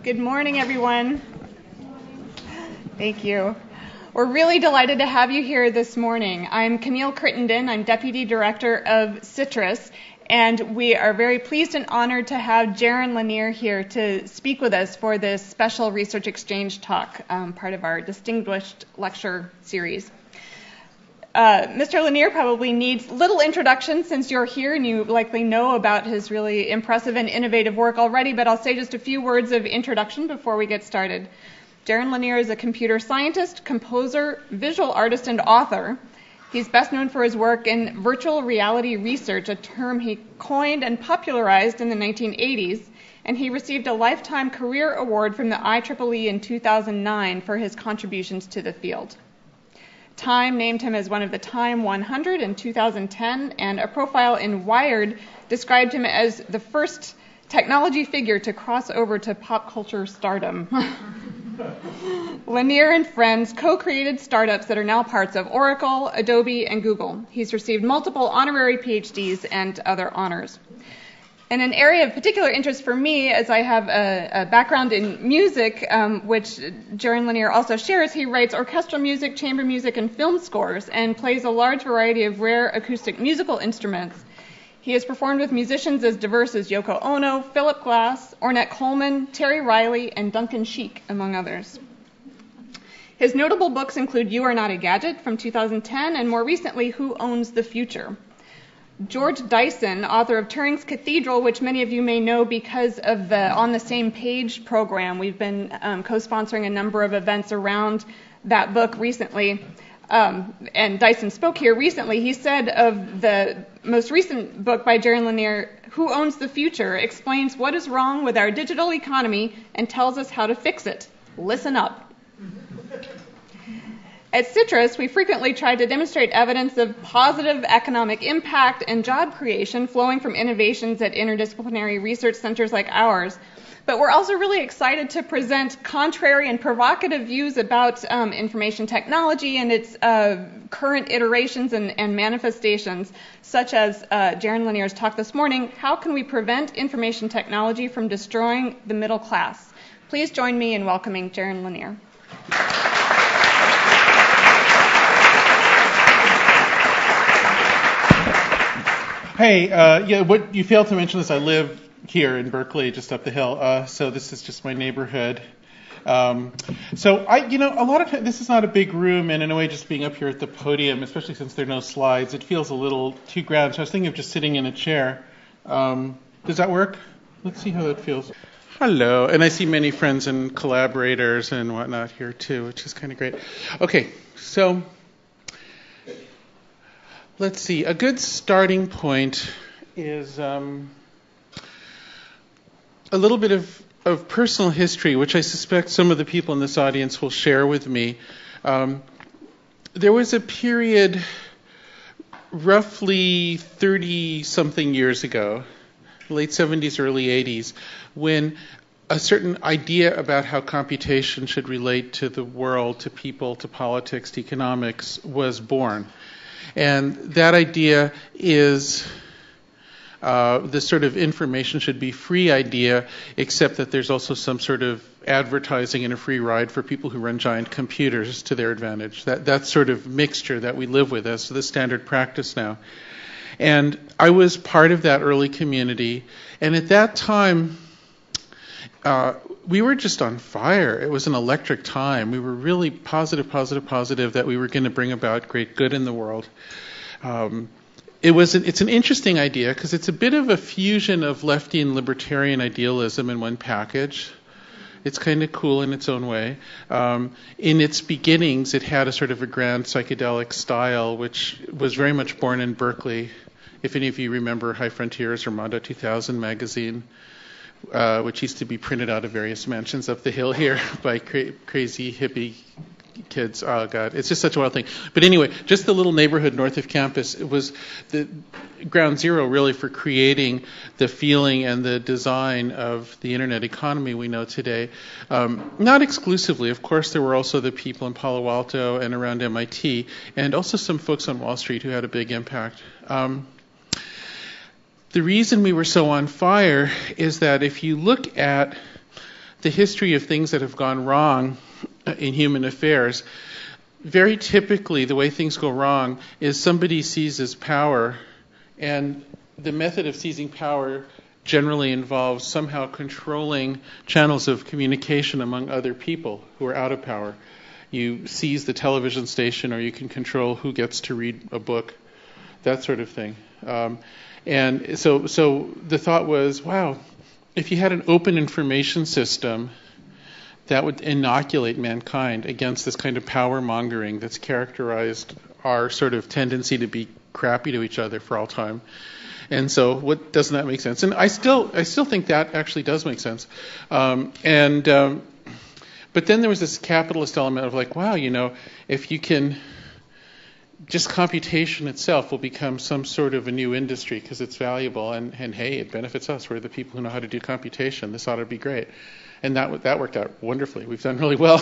Good morning, everyone. Thank you. We're really delighted to have you here this morning. I'm Camille Crittenden. I'm Deputy Director of CITRIS, and we are very pleased and honored to have Jaron Lanier here to speak with us for this special research exchange talk, part of our distinguished lecture series. Mr. Lanier probably needs little introduction since you're here and you likely know about his really impressive and innovative work already, but I'll say just a few words of introduction before we get started. Jaron Lanier is a computer scientist, composer, visual artist, and author. He's best known for his work in virtual reality research, a term he coined and popularized in the 1980s, and he received a Lifetime Career Award from the IEEE in 2009 for his contributions to the field. Time named him as one of the Time 100 in 2010, and a profile in Wired described him as the first technology figure to cross over to pop culture stardom. Lanier and friends co-created startups that are now parts of Oracle, Adobe, and Google. He's received multiple honorary PhDs and other honors. And an area of particular interest for me, as I have a background in music, which Jaron Lanier also shares, he writes orchestral music, chamber music, and film scores, and plays a large variety of rare acoustic musical instruments. He has performed with musicians as diverse as Yoko Ono, Philip Glass, Ornette Coleman, Terry Riley, and Duncan Sheik, among others. His notable books include You Are Not a Gadget from 2010, and more recently, Who Owns the Future? George Dyson, author of Turing's Cathedral, which many of you may know because of the On the Same Page program. We've been co-sponsoring a number of events around that book recently. And Dyson spoke here recently. He said of the most recent book by Jaron Lanier, Who Owns the Future, explains what is wrong with our digital economy and tells us how to fix it. Listen up. At CITRIS, we frequently try to demonstrate evidence of positive economic impact and job creation flowing from innovations at interdisciplinary research centers like ours. But we're also really excited to present contrary and provocative views about information technology and its current iterations and manifestations, such as Jaron Lanier's talk this morning, How Can We Prevent Information Technology from Destroying the Middle Class? Please join me in welcoming Jaron Lanier. Hey, what you failed to mention is I live here in Berkeley, just up the hill. So this is just my neighborhood. So a lot of times this is not a big room, and in a way, just being up here at the podium, especially since there are no slides, it feels a little too grand. So I was thinking of just sitting in a chair. Does that work? Let's see how that feels. Hello, and I see many friends and collaborators and whatnot here too, which is kind of great. Okay, so let's see. A good starting point is a little bit of personal history, which I suspect some of the people in this audience will share with me. There was a period roughly 30-something years ago, late 70s, early 80s, when a certain idea about how computation should relate to the world, to people, to politics, to economics was born. And that idea is this sort of information should be free idea, except that there's also some sort of advertising and a free ride for people who run giant computers to their advantage. That sort of mixture that we live with as the standard practice now. And I was part of that early community. And at that time, we were just on fire. It was an electric time. We were really positive that we were going to bring about great good in the world. It's an interesting idea because it's a bit of a fusion of lefty and libertarian idealism in one package. It's kind of cool in its own way. In its beginnings, it had a sort of a grand psychedelic style, which was very much born in Berkeley. If any of you remember High Frontiers or Mondo 2000 magazine, which used to be printed out of various mansions up the hill here by crazy hippie kids. Oh, God, it's just such a wild thing. But anyway, just the little neighborhood north of campus, it was the ground zero, really, for creating the feeling and the design of the internet economy we know today. Not exclusively. Of course, there were also the people in Palo Alto and around MIT, and also some folks on Wall Street who had a big impact. The reason we were so on fire is that if you look at the history of things that have gone wrong in human affairs, very typically the way things go wrong is somebody seizes power, and the method of seizing power generally involves somehow controlling channels of communication among other people who are out of power. You seize the television station, or you can control who gets to read a book, that sort of thing. And so the thought was, wow, if you had an open information system that would inoculate mankind against this kind of power mongering that's characterized our sort of tendency to be crappy to each other for all time. And so what doesn't that make sense? And I still think that actually does make sense. But then there was this capitalist element of like, wow, if you can, just computation itself will become some sort of a new industry because it's valuable, and hey, it benefits us. We're the people who know how to do computation. This ought to be great. And that worked out wonderfully. We've done really well.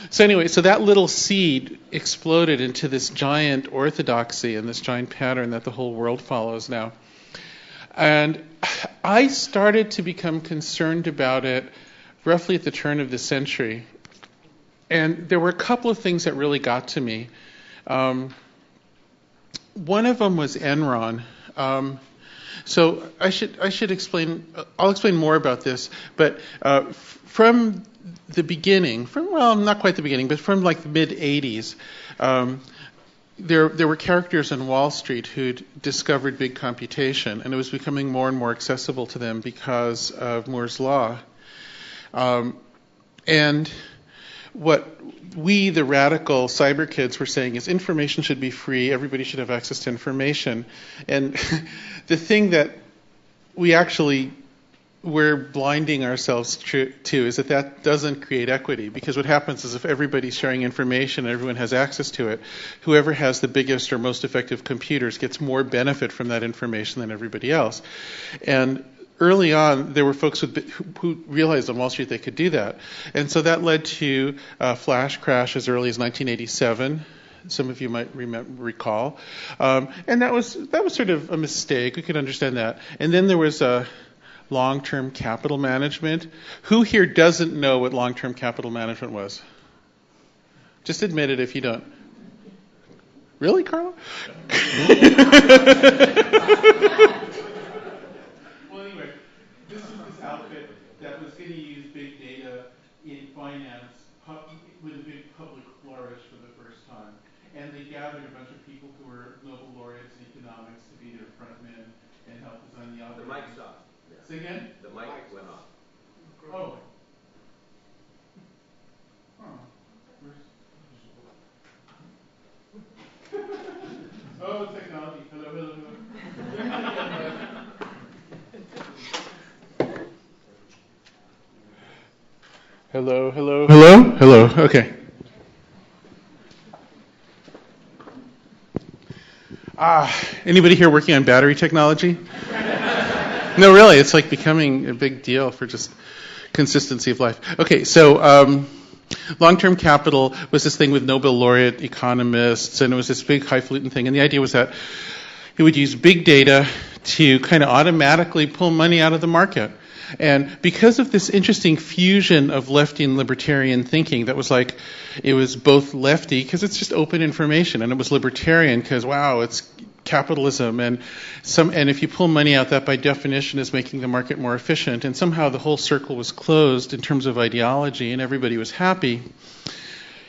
So that little seed exploded into this giant orthodoxy and this giant pattern that the whole world follows now. And I started to become concerned about it roughly at the turn of the century. And there were a couple of things that really got to me. One of them was Enron. So I should explain. I'll explain more about this. But from the beginning, not quite the beginning, but from like the mid '80s, there were characters on Wall Street who'd discovered big computation, and it was becoming more and more accessible to them because of Moore's law. And what we, the radical cyber kids, were saying is information should be free, everybody should have access to information. And the thing that we're blinding ourselves to is that doesn't create equity, because what happens is if everybody's sharing information and everyone has access to it, whoever has the biggest or most effective computers gets more benefit from that information than everybody else. And early on, there were folks who realized on Wall Street they could do that. And so that led to a flash crash as early as 1987. Some of you might recall. And that was sort of a mistake. We could understand that. And then there was long-term capital management. Who here doesn't know what long-term capital management was? Just admit it if you don't. Really, Carla? Outfit that was going to use big data in finance with a big public flourish for the first time. And they gathered a bunch of people who were Nobel laureates in economics to be their front men and help design the algorithm. The mic stopped. Yeah. Say again? The mic went off. Oh. Oh, technology. Hello. Hello. Okay. Anybody here working on battery technology? No, really, it's like becoming a big deal for just consistency of life. Okay, so long-term capital was this thing with Nobel laureate economists, and it was this big highfalutin thing. And the idea was that it would use big data to kind of automatically pull money out of the market. And because of this interesting fusion of lefty and libertarian thinking that was like, it was both lefty because it's just open information, and it was libertarian because, wow, it's capitalism, and if you pull money out, that by definition is making the market more efficient, and somehow the whole circle was closed in terms of ideology, and everybody was happy,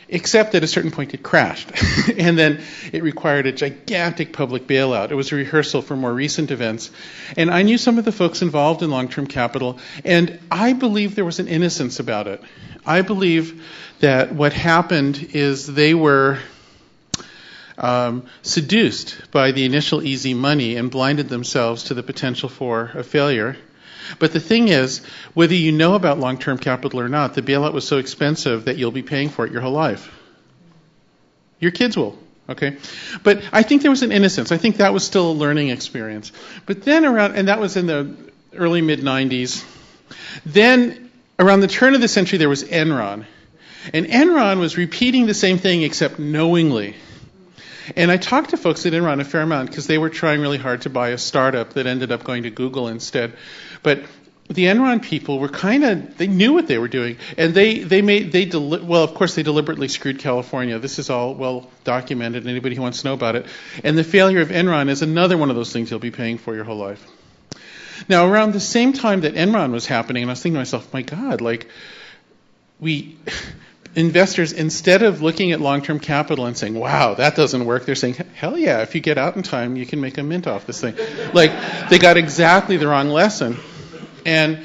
except at a certain point it crashed. And then it required a gigantic public bailout. It was a rehearsal for more recent events. And I knew some of the folks involved in long-term capital, and I believe there was an innocence about it. I believe that what happened is they were seduced by the initial easy money and blinded themselves to the potential for a failure. But the thing is, whether you know about long-term capital or not, the bailout was so expensive that you'll be paying for it your whole life. Your kids will, okay? But I think there was an innocence. I think that was still a learning experience. But then and that was in the early mid-90s. Then around the turn of the century, there was Enron. And Enron was repeating the same thing except knowingly. And I talked to folks at Enron a fair amount because they were trying really hard to buy a startup that ended up going to Google instead. But the Enron people were they knew what they were doing, and of course they deliberately screwed California. This is all well documented, anybody who wants to know about it. And the failure of Enron is another one of those things you'll be paying for your whole life. Now, around the same time that Enron was happening, and I was thinking to myself, my God, investors, instead of looking at long-term capital and saying, wow, that doesn't work, they're saying, hell yeah, if you get out in time, you can make a mint off this thing. They got exactly the wrong lesson. And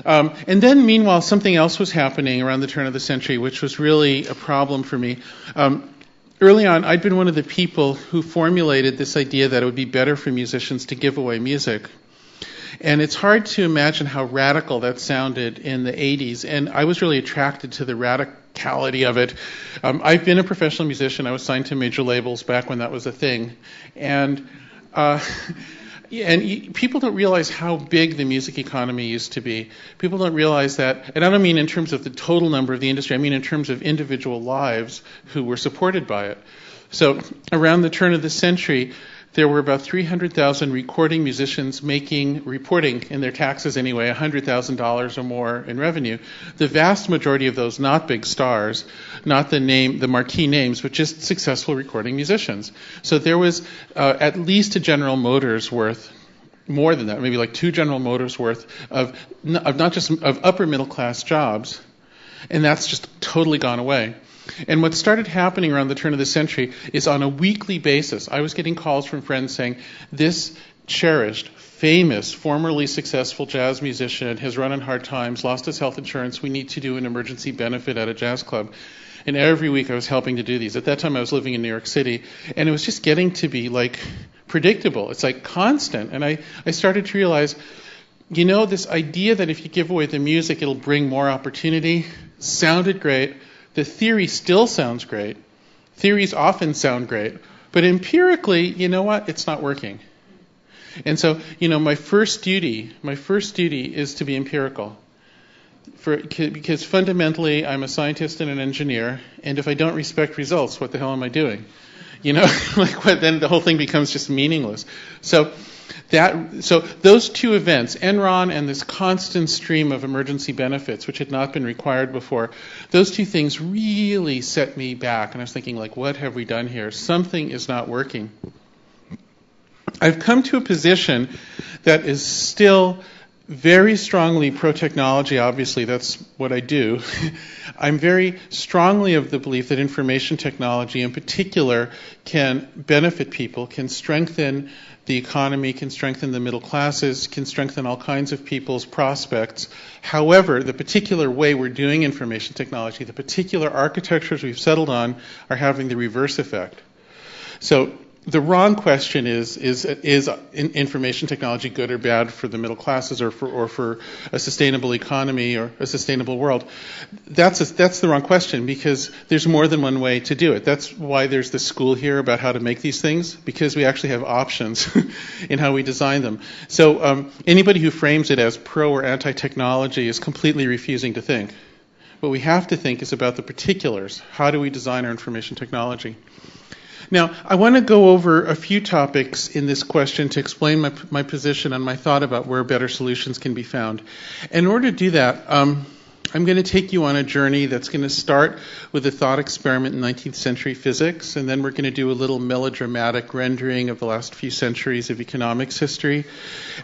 then, meanwhile, something else was happening around the turn of the century, which was really a problem for me. Early on, I'd been one of the people who formulated this idea that it would be better for musicians to give away music. And it's hard to imagine how radical that sounded in the 80s, and I was really attracted to the radicality of it. I've been a professional musician. I was signed to major labels back when that was a thing. And people don't realize how big the music economy used to be. People don't realize that, and I don't mean in terms of the total number of the industry, I mean in terms of individual lives who were supported by it. So around the turn of the century, there were about 300,000 recording musicians reporting in their taxes anyway, $100,000 or more in revenue. The vast majority of those not big stars, not the marquee names, but just successful recording musicians. So there was at least a General Motors worth, more than that, maybe like 2 General Motors worth of not just of upper middle class jobs, and that's just totally gone away. And what started happening around the turn of the century is on a weekly basis, I was getting calls from friends saying, this cherished, famous, formerly successful jazz musician has run in hard times, lost his health insurance, we need to do an emergency benefit at a jazz club. And every week I was helping to do these. At that time I was living in New York City, and it was just getting to be predictable. It's constant. And I started to realize, this idea that if you give away the music it'll bring more opportunity sounded great. The theory still sounds great. Theories often sound great. But empirically, you know what? It's not working. And so, my first duty is to be empirical. Because fundamentally, I'm a scientist and an engineer, and if I don't respect results, what the hell am I doing? Then the whole thing becomes just meaningless. So those two events, Enron and this constant stream of emergency benefits, which had not been required before, those two things really set me back. And I was thinking, what have we done here? Something is not working. I've come to a position that is still very strongly pro-technology. Obviously, that's what I do. I'm very strongly of the belief that information technology in particular can benefit people, can strengthen the economy, can strengthen the middle classes, can strengthen all kinds of people's prospects. However, the particular way we're doing information technology, the particular architectures we've settled on are having the reverse effect. So the wrong question is information technology good or bad for the middle classes or for a sustainable economy or a sustainable world? That's the wrong question, because there's more than one way to do it. That's why there's this school here about how to make these things, because we actually have options in how we design them. So anybody who frames it as pro or anti-technology is completely refusing to think. What we have to think is about the particulars. How do we design our information technology? Now, I want to go over a few topics in this question to explain my position and my thought about where better solutions can be found. In order to do that, I'm going to take you on a journey that's going to start with a thought experiment in 19th century physics, and then we're going to do a little melodramatic rendering of the last few centuries of economics history.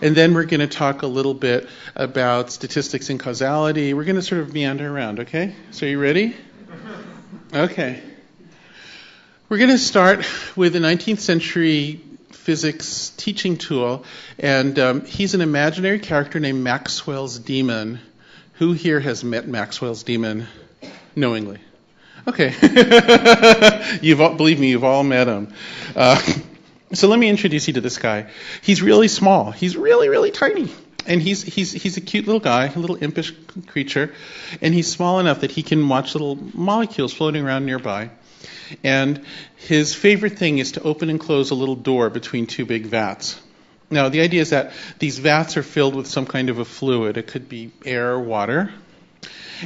And then we're going to talk a little bit about statistics and causality. We're going to sort of meander around, okay? So are you ready? Okay. We're going to start with a 19th century physics teaching tool, and he's an imaginary character named Maxwells Demon. Who here has met Maxwells Demon knowingly? Okay. Believe me, you've all met him. So let me introduce you to this guy. He's really small. He's really, really tiny. And he's a cute little guy, a little impish creature, and he's small enough that he can watch little molecules floating around nearby. And his favorite thing is to open and close a little door between two big vats. Now, the idea is that these vats are filled with some kind of a fluid. It could be air or water.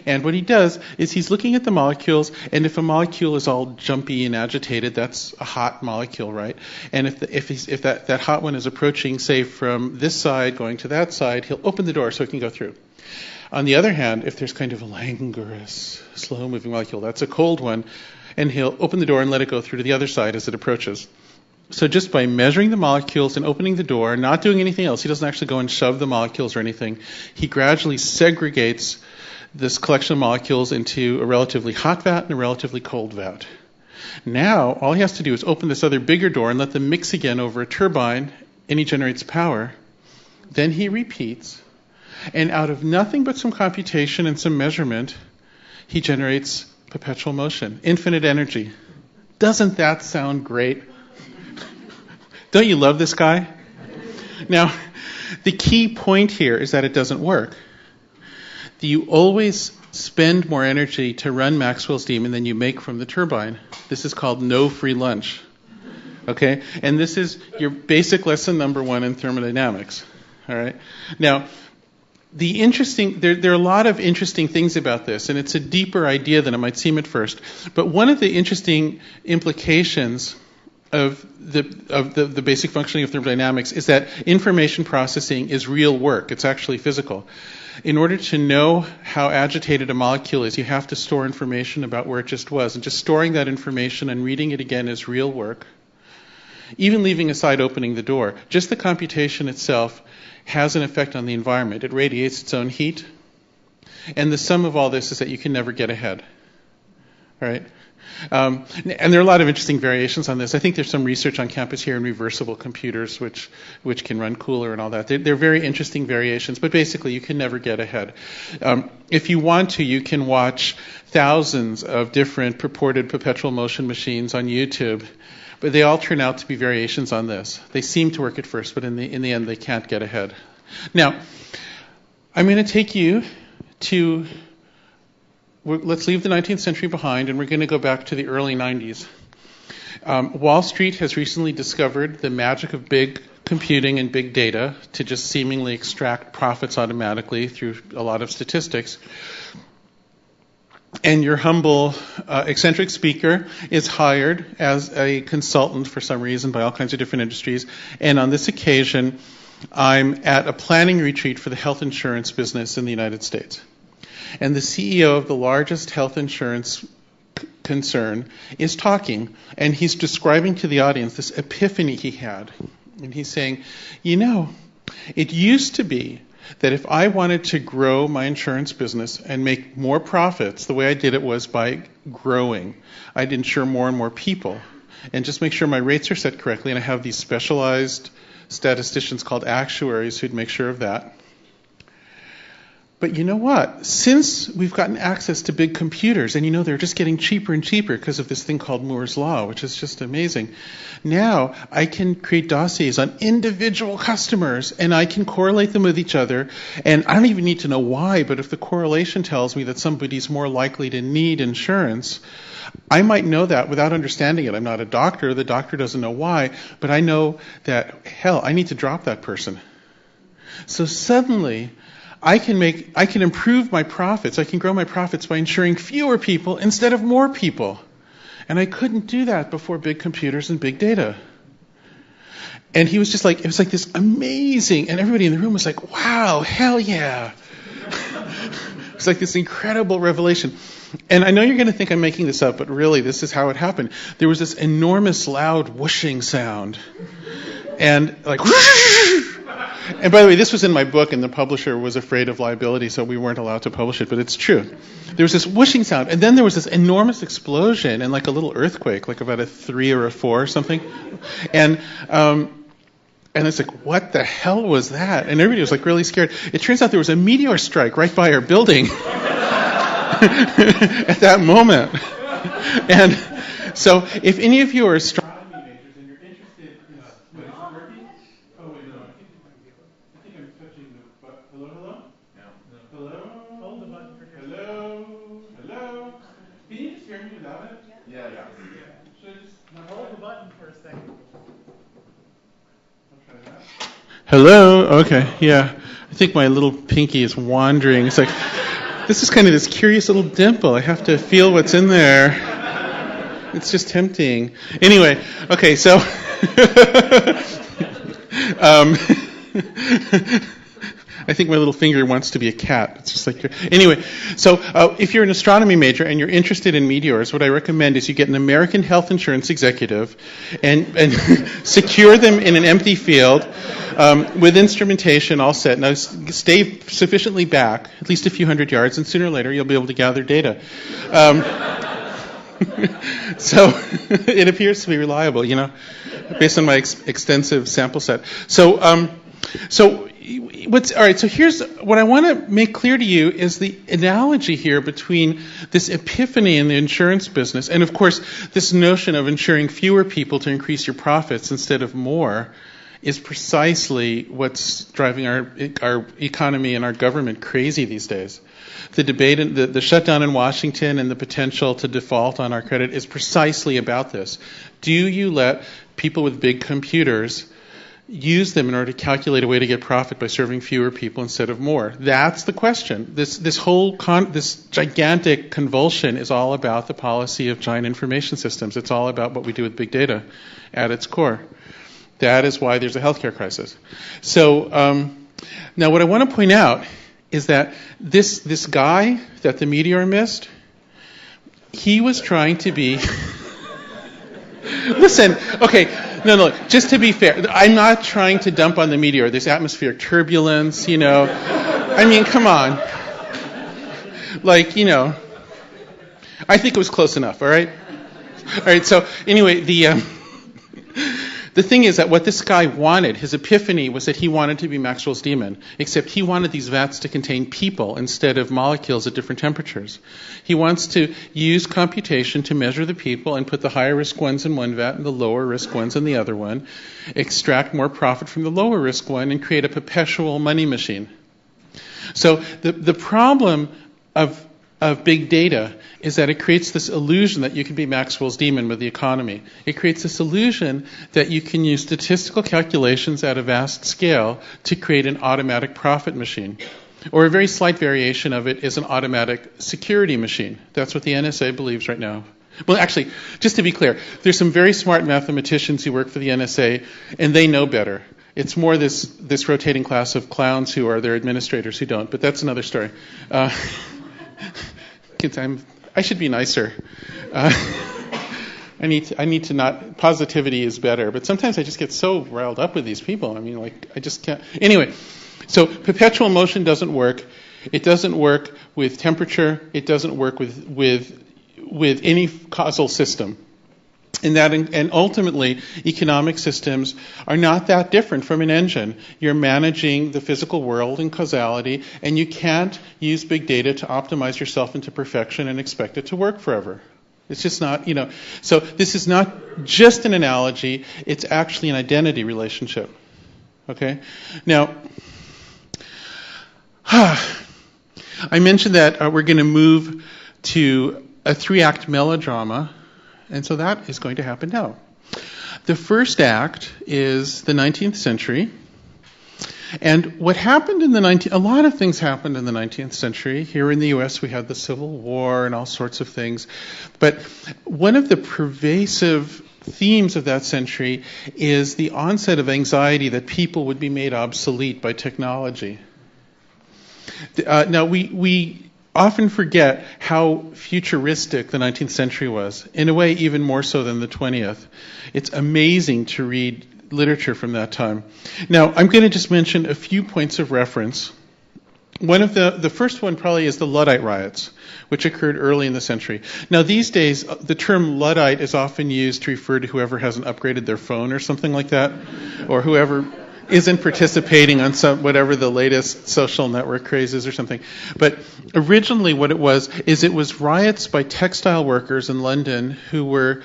And what he does is he's looking at the molecules, and if a molecule is all jumpy and agitated, that's a hot molecule, right? And if that hot one is approaching, say, from this side going to that side, he'll open the door so it can go through. On the other hand, if there's kind of a languorous, slow-moving molecule, that's a cold one, and he'll open the door and let it go through to the other side as it approaches. So just by measuring the molecules and opening the door, not doing anything else, he doesn't actually go and shove the molecules or anything, he gradually segregates this collection of molecules into a relatively hot vat and a relatively cold vat. Now, all he has to do is open this other bigger door and let them mix again over a turbine, and he generates power. Then he repeats, and out of nothing but some computation and some measurement, he generates perpetual motion, infinite energy. Doesn't that sound great? Don't you love this guy? Now, the key point here is that it doesn't work. You always spend more energy to run Maxwell's Demon than you make from the turbine. This is called no free lunch. Okay? And this is your basic lesson number 1 in thermodynamics. All right? Now, there are a lot of interesting things about this, and it's a deeper idea than it might seem at first. But one of the interesting implications of the basic functioning of thermodynamics is that information processing is real work. It's actually physical. In order to know how agitated a molecule is, you have to store information about where it just was. And just storing that information and reading it again is real work. Even leaving aside opening the door, just the computation itself has an effect on the environment. It radiates its own heat. And the sum of all this is that you can never get ahead. All right? And there are a lot of interesting variations on this. I think there's some research on campus here in reversible computers, which can run cooler and all that. They're very interesting variations, but basically you can never get ahead. If you want to, you can watch thousands of different purported perpetual motion machines on YouTube, but they all turn out to be variations on this. They seem to work at first, but in the end they can't get ahead. Now, I'm going to take you to... Let's leave the 19th century behind, and we're going to go back to the early 90s. Wall Street has recently discovered the magic of big computing and big data to just seemingly extract profits automatically through a lot of statistics. And your humble, eccentric speaker is hired as a consultant for some reason by all kinds of different industries. And on this occasion, I'm at a planning retreat for the health insurance business in the United States. And the CEO of the largest health insurance concern is talking, and he's describing to the audience this epiphany he had. And he's saying, it used to be that if I wanted to grow my insurance business and make more profits, the way I did it was by growing. I'd insure more and more people and just make sure my rates are set correctly, and I have these specialized statisticians called actuaries who'd make sure of that. But you know what? Since we've gotten access to big computers, and they're just getting cheaper and cheaper because of this thing called Moore's Law, which is just amazing. Now I can create dossiers on individual customers, and I can correlate them with each other. And I don't even need to know why, but if the correlation tells me that somebody's more likely to need insurance, I might know that without understanding it. I'm not a doctor. The doctor doesn't know why, but I know that, I need to drop that person. So suddenly, I can improve my profits. I can grow my profits by insuring fewer people instead of more people. And I couldn't do that before big computers and big data. And he was just like, it was like this amazing, and everybody in the room was like, wow, hell yeah. It's like this incredible revelation. And I know you're going to think I'm making this up, but really this is how it happened. There was this enormous loud whooshing sound. And like, and by the way, this was in my book, and the publisher was afraid of liability, so we weren't allowed to publish it, but it's true. There was this whooshing sound, and then there was this enormous explosion and like a little earthquake, like about a 3 or a 4 or something. And it's like, what the hell was that? And everybody was like really scared. It turns out there was a meteor strike right by our building at that moment. And so if any of you are astronomy majors and you're interested in is it working? Oh, wait, no. I think I'm touching the button. Hello? No. Hello? Hold the button for Hello? Can you just hear me without it? Yeah. Should I just not hold the button for a second? I'll try that. Hello? Okay, yeah. I think my little pinky is wandering. It's like, This is kind of this curious little dimple. I have to feel what's in there. It's just tempting. Anyway, okay, so I think my little finger wants to be a cat. It's just like, anyway. So if you're an astronomy major and you're interested in meteors, what I recommend is you get an American health insurance executive and secure them in an empty field with instrumentation all set. Now stay sufficiently back, at least a few hundred yards, and sooner or later you'll be able to gather data. So it appears to be reliable, based on my extensive sample set. So here's what I want to make clear to you is the analogy here between this epiphany in the insurance business and, of course, this notion of insuring fewer people to increase your profits instead of more is precisely what's driving our economy and our government crazy these days. The debate, the shutdown in Washington and the potential to default on our credit is precisely about this. Do you let people with big computers use them in order to calculate a way to get profit by serving fewer people instead of more? That's the question. This gigantic convulsion is all about the policy of giant information systems. It's all about what we do with big data at its core. That is why there's a healthcare crisis. So now what I want to point out is that this guy that the meteor missed, he was trying to be... Listen, okay, no, just to be fair, I'm not trying to dump on the meteor. There's atmospheric turbulence, I mean, come on. I think it was close enough, all right? All right, so anyway, the thing is that what this guy wanted, his epiphany, was that he wanted to be Maxwell's Demon, except he wanted these vats to contain people instead of molecules at different temperatures. He wants to use computation to measure the people and put the higher risk ones in one vat and the lower risk ones in the other one, extract more profit from the lower risk one, and create a perpetual money machine. So the problem of big data is that it creates this illusion that you can be Maxwell's Demon with the economy. It creates this illusion that you can use statistical calculations at a vast scale to create an automatic profit machine. Or a very slight variation of it is an automatic security machine. That's what the NSA believes right now. Well, actually, just to be clear, there's some very smart mathematicians who work for the NSA, and they know better. It's more this rotating class of clowns who are their administrators who don't, but that's another story. I should be nicer. I need to not. Positivity is better, but sometimes I just get so riled up with these people. I mean, I just can't. Anyway, so perpetual motion doesn't work. It doesn't work with temperature. It doesn't work with any causal system. And ultimately, economic systems are not that different from an engine. You're managing the physical world in causality, and you can't use big data to optimize yourself into perfection and expect it to work forever. It's just not, So this is not just an analogy. It's actually an identity relationship. Okay? Now, I mentioned that we're going to move to a 3-act melodrama. And so that is going to happen now. The first act is the 19th century. And what happened in a lot of things happened in the 19th century. Here in the U.S. we had the Civil War and all sorts of things. But one of the pervasive themes of that century is the onset of anxiety that people would be made obsolete by technology. Now we often forget how futuristic the 19th century was, in a way even more so than the 20th. It's amazing to read literature from that time. Now, I'm going to just mention a few points of reference. One of the first one probably is the Luddite riots, which occurred early in the century. Now, these days, the term Luddite is often used to refer to whoever hasn't upgraded their phone or something like that, or whoever isn't participating on whatever the latest social network craze is or something. But originally what it was riots by textile workers in London who were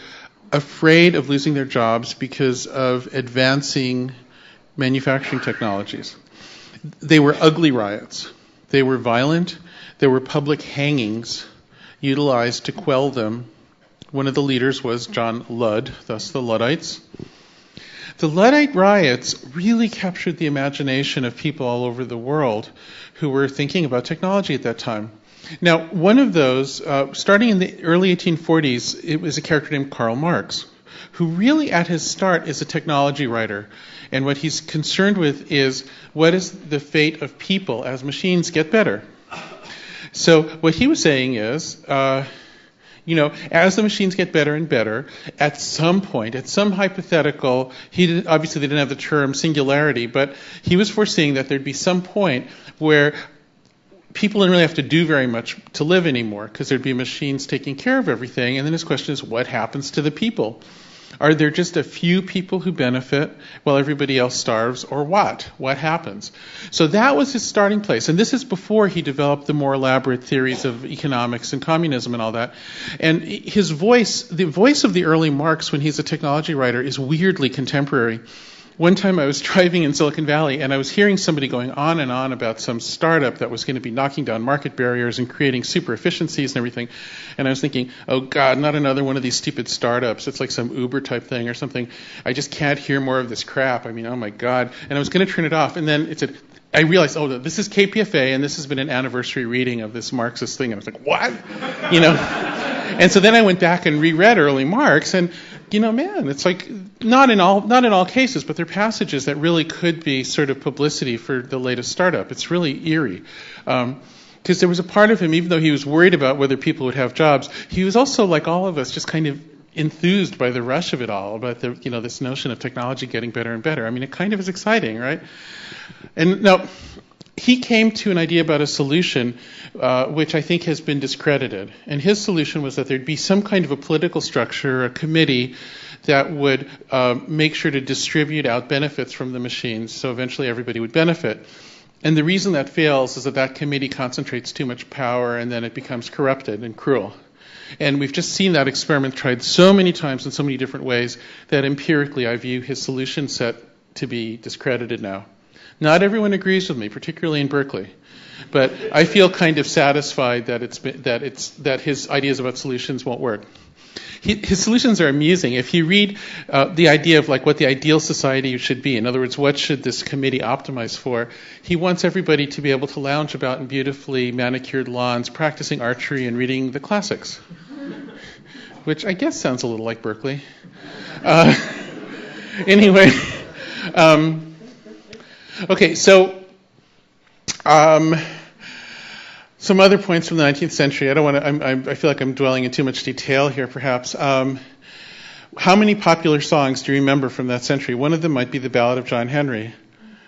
afraid of losing their jobs because of advancing manufacturing technologies. They were ugly riots. They were violent. There were public hangings utilized to quell them. One of the leaders was John Ludd, thus the Luddites. The Luddite riots really captured the imagination of people all over the world who were thinking about technology at that time. Now, one of those, starting in the early 1840s, it was a character named Karl Marx, who really at his start is a technology writer. And what he's concerned with is what is the fate of people as machines get better. So what he was saying is, as the machines get better and better, at some point, at some hypothetical, obviously they didn't have the term singularity, but he was foreseeing that there'd be some point where people didn't really have to do very much to live anymore because there'd be machines taking care of everything. And then his question is, what happens to the people? Are there just a few people who benefit while everybody else starves, or what? What happens? So that was his starting place. And this is before he developed the more elaborate theories of economics and communism and all that. And his voice, the voice of the early Marx when he's a technology writer, is weirdly contemporary. One time I was driving in Silicon Valley and I was hearing somebody going on and on about some startup that was going to be knocking down market barriers and creating super efficiencies and everything. And I was thinking, oh God, not another one of these stupid startups. It's like some Uber type thing or something. I just can't hear more of this crap. I mean, oh my God. And I was going to turn it off. And then I realized, oh, this is KPFA and this has been an anniversary reading of this Marxist thing. And I was like, what? And so then I went back and reread early Marx, and man, it's like not in all cases, but there are passages that really could be sort of publicity for the latest startup. It's really eerie. Because there was a part of him, even though he was worried about whether people would have jobs, he was also, like all of us, just kind of enthused by the rush of it all, about this notion of technology getting better and better. I mean, it kind of is exciting, right? And now, he came to an idea about a solution which I think has been discredited. And his solution was that there'd be some kind of a political structure, a committee, that would make sure to distribute out benefits from the machines so eventually everybody would benefit. And the reason that fails is that committee concentrates too much power and then it becomes corrupted and cruel. And we've just seen that experiment tried so many times in so many different ways that empirically I view his solution set to be discredited now. Not everyone agrees with me, particularly in Berkeley, but I feel kind of satisfied that his ideas about solutions won't work. His solutions are amusing. If you read the idea of what the ideal society should be, in other words, what should this committee optimize for, he wants everybody to be able to lounge about in beautifully manicured lawns, practicing archery and reading the classics, which I guess sounds a little like Berkeley. Anyway. Okay, so some other points from the 19th century. I feel like I'm dwelling in too much detail here, perhaps. How many popular songs do you remember from that century? One of them might be the Ballad of John Henry,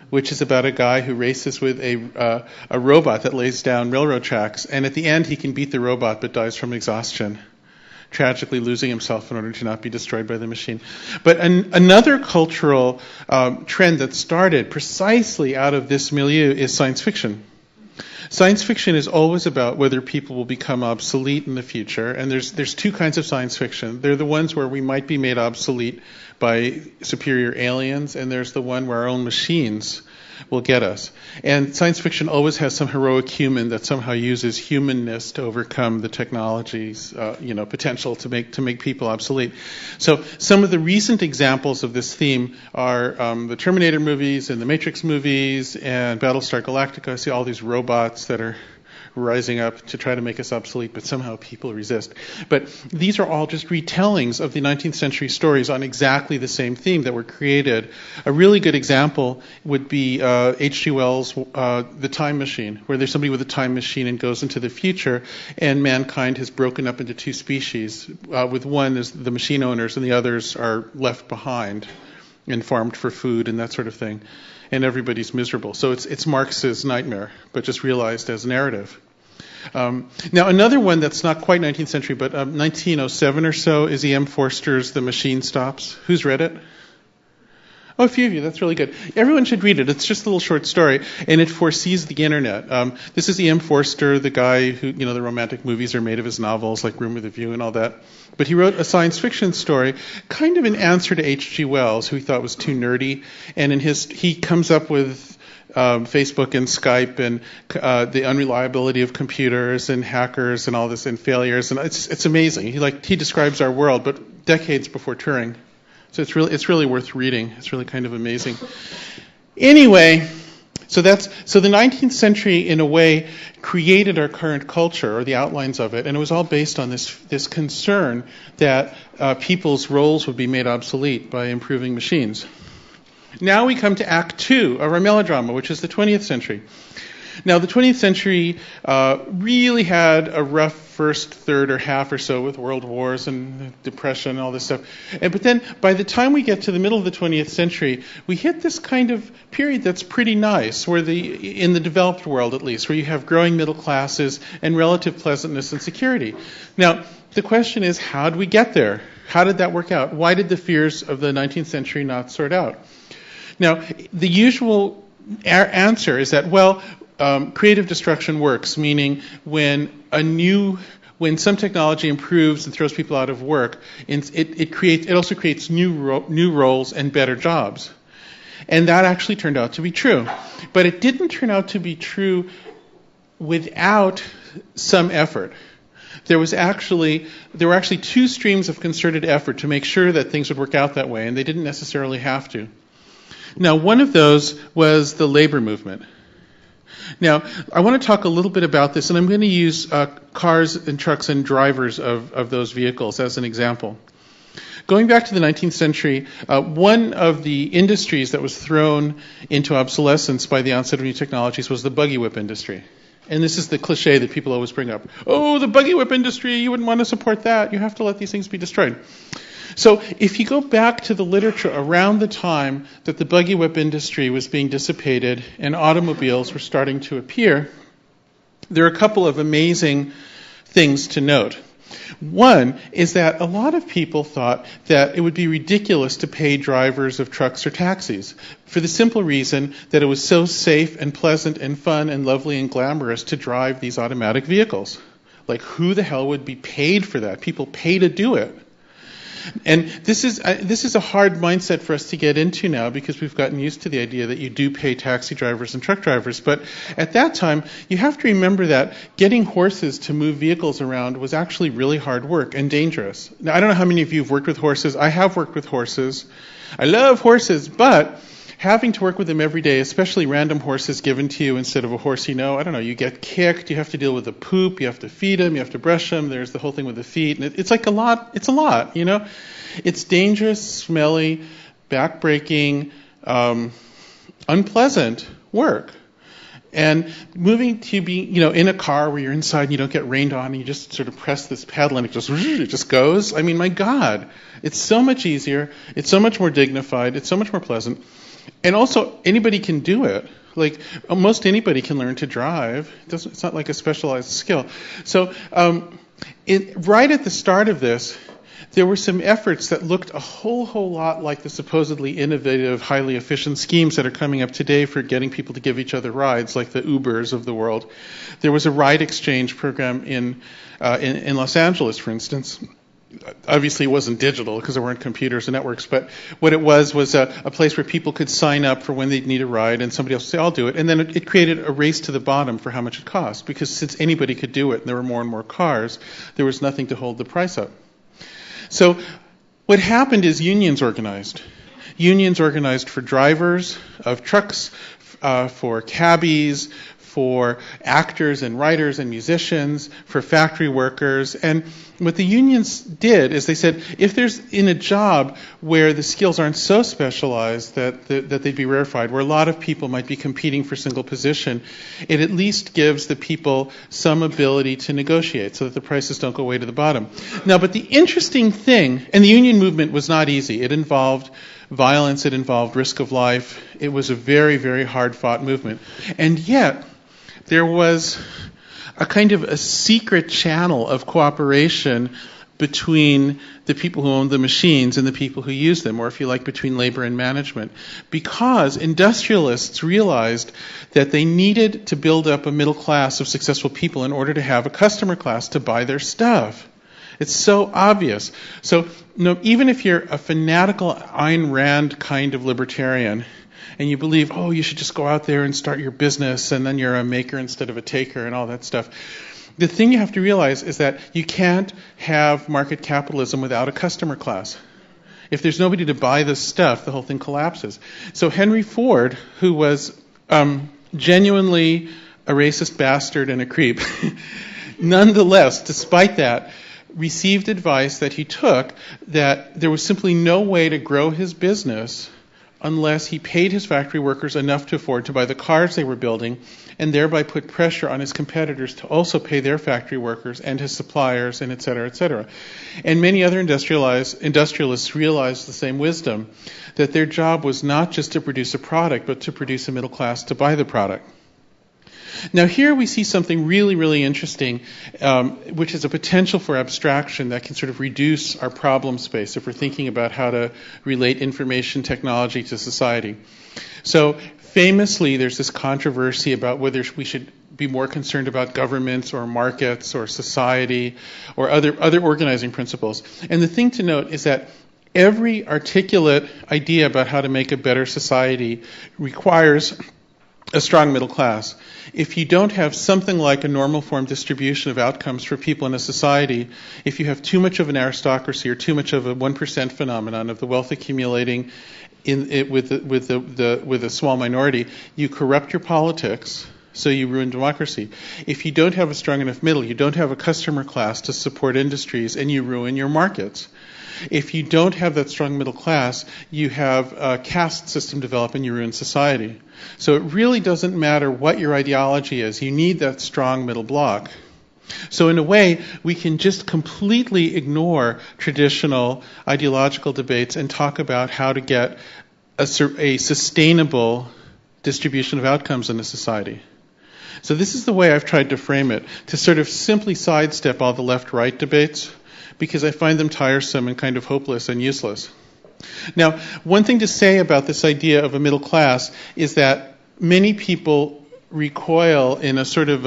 which is about a guy who races with a robot that lays down railroad tracks, and at the end he can beat the robot but dies from exhaustion, tragically losing himself in order to not be destroyed by the machine. But another cultural trend that started precisely out of this milieu is science fiction. Science fiction is always about whether people will become obsolete in the future, and there's two kinds of science fiction. They're the ones where we might be made obsolete by superior aliens, and there's the one where our own machines will get us. And science fiction always has some heroic human that somehow uses humanness to overcome the technology's potential to make people obsolete. So some of the recent examples of this theme are the Terminator movies and the Matrix movies and Battlestar Galactica. I see all these robots that are rising up to try to make us obsolete, but somehow people resist. But these are all just retellings of the 19th century stories on exactly the same theme that were created. A really good example would be H.G. Wells' The Time Machine, where there's somebody with a time machine and goes into the future, and mankind has broken up into two species. With one is the machine owners, and the others are left behind and farmed for food and that sort of thing. And everybody's miserable. So it's Marx's nightmare, but just realized as narrative. Now, another one that's not quite 19th century, but 1907 or so is E.M. Forster's The Machine Stops. Who's read it? Oh, a few of you. That's really good. Everyone should read it. It's just a little short story, and it foresees the internet. This is E.M. Forster, the guy who, the romantic movies are made of his novels, like Room with a View and all that. But he wrote a science fiction story, kind of in answer to H.G. Wells, who he thought was too nerdy. And he comes up with Facebook and Skype and the unreliability of computers and hackers and all this and failures. And it's amazing. He describes our world, but decades before Turing. So it's really worth reading. It's really kind of amazing. Anyway, So the 19th century, in a way, created our current culture, or the outlines of it, and it was all based on this concern that people's roles would be made obsolete by improving machines. Now we come to Act 2 of our melodrama, which is the 20th century. Now, the 20th century really had a rough first third or half or so with world wars and depression and all this stuff. But then by the time we get to the middle of the 20th century, we hit this kind of period that's pretty nice, where in the developed world at least, where you have growing middle classes and relative pleasantness and security. Now, the question is, how did we get there? How did that work out? Why did the fears of the 19th century not sort out? Now, the usual answer is that, well, creative destruction works, meaning when some technology improves and throws people out of work, it also creates new roles and better jobs. And that actually turned out to be true. But it didn't turn out to be true without some effort. There were actually two streams of concerted effort to make sure that things would work out that way, and they didn't necessarily have to. Now, one of those was the labor movement. Now, I want to talk a little bit about this, and I'm going to use cars and trucks and drivers of those vehicles as an example. Going back to the 19th century, one of the industries that was thrown into obsolescence by the onset of new technologies was the buggy whip industry. And this is the cliche that people always bring up. Oh, the buggy whip industry, you wouldn't want to support that. You have to let these things be destroyed. So if you go back to the literature around the time that the buggy whip industry was being dissipated and automobiles were starting to appear, there are a couple of amazing things to note. One is that a lot of people thought that it would be ridiculous to pay drivers of trucks or taxis, for the simple reason that it was so safe and pleasant and fun and lovely and glamorous to drive these automatic vehicles. Like, who the hell would be paid for that? People pay to do it. And this is a hard mindset for us to get into now, because we've gotten used to the idea that you do pay taxi drivers and truck drivers. But at that time, you have to remember that getting horses to move vehicles around was actually really hard work and dangerous. Now, I don't know how many of you have worked with horses. I have worked with horses. I love horses, but having to work with them every day, especially random horses given to you instead of a horse you know, I don't know, you get kicked, you have to deal with the poop, you have to feed them, you have to brush them, there's the whole thing with the feet, and it's like a lot, you know? It's dangerous, smelly, back-breaking, unpleasant work. And moving to be, in a car where you're inside and you don't get rained on, and you just sort of press this pedal and it just goes. I mean, my God, it's so much easier, it's so much more dignified, it's so much more pleasant. And also, anybody can do it. Like, most anybody can learn to drive. It's not like a specialized skill. So, right at the start of this, there were some efforts that looked a whole lot like the supposedly innovative, highly efficient schemes that are coming up today for getting people to give each other rides, like the Ubers of the world. There was a ride exchange program in Los Angeles, for instance. Obviously, it wasn't digital because there weren't computers and networks, but what it was a place where people could sign up for when they'd need a ride, and somebody else would say, I'll do it. And then it created a race to the bottom for how much it cost, because since anybody could do it and there were more and more cars, there was nothing to hold the price up. So what happened is unions organized. Unions organized for drivers of trucks, for cabbies, for actors and writers and musicians, for factory workers. And what the unions did is they said, if there's in a job where the skills aren't so specialized that they'd be rarefied, where a lot of people might be competing for single position, it at least gives the people some ability to negotiate so that the prices don't go way to the bottom. Now, but the interesting thing, and the union movement was not easy. It involved violence, it involved risk of life. It was a very, very hard-fought movement. And yet, there was a kind of a secret channel of cooperation between the people who owned the machines and the people who used them, or if you like, between labor and management, because industrialists realized that they needed to build up a middle class of successful people in order to have a customer class to buy their stuff. It's so obvious. So, even if you're a fanatical Ayn Rand kind of libertarian, and you believe, oh, you should just go out there and start your business, and then you're a maker instead of a taker and all that stuff. The thing you have to realize is that you can't have market capitalism without a customer class. If there's nobody to buy this stuff, the whole thing collapses. So Henry Ford, who was genuinely a racist bastard and a creep, nonetheless, despite that, received advice that he took that there was simply no way to grow his business unless he paid his factory workers enough to afford to buy the cars they were building, and thereby put pressure on his competitors to also pay their factory workers and his suppliers, and et cetera, et cetera. And many other industrialists realized the same wisdom, that their job was not just to produce a product, but to produce a middle class to buy the product. Now here we see something really, really interesting, which is a potential for abstraction that can sort of reduce our problem space if we're thinking about how to relate information technology to society. So famously, there's this controversy about whether we should be more concerned about governments or markets or society or other organizing principles. And the thing to note is that every articulate idea about how to make a better society requires a strong middle class. If you don't have something like a normal form distribution of outcomes for people in a society, if you have too much of an aristocracy or too much of a 1% phenomenon of the wealth accumulating with a small minority, you corrupt your politics, so you ruin democracy. If you don't have a strong enough middle, you don't have a customer class to support industries, and you ruin your markets. If you don't have that strong middle class, you have a caste system develop and you ruin society. So it really doesn't matter what your ideology is. You need that strong middle block. So in a way, we can just completely ignore traditional ideological debates and talk about how to get a sustainable distribution of outcomes in a society. So this is the way I've tried to frame it, to sort of simply sidestep all the left-right debates, because I find them tiresome and kind of hopeless and useless. Now, one thing to say about this idea of a middle class is that many people recoil in a sort of,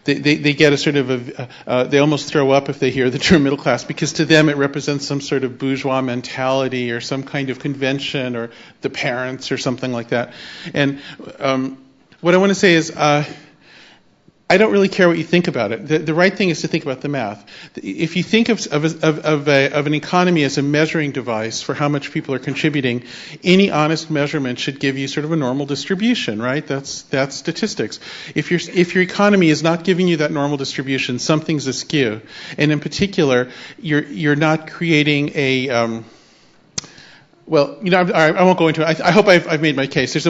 they get a sort of, they almost throw up if they hear the term middle class, because to them it represents some sort of bourgeois mentality or some kind of convention or the parents or something like that. And what I want to say is, I don't really care what you think about it. The right thing is to think about the math. If you think of an economy as a measuring device for how much people are contributing, any honest measurement should give you sort of a normal distribution, right? That's statistics. If your economy is not giving you that normal distribution, something's askew. And in particular, you're not creating a well, you know, I won't go into it. I hope I've made my case. There's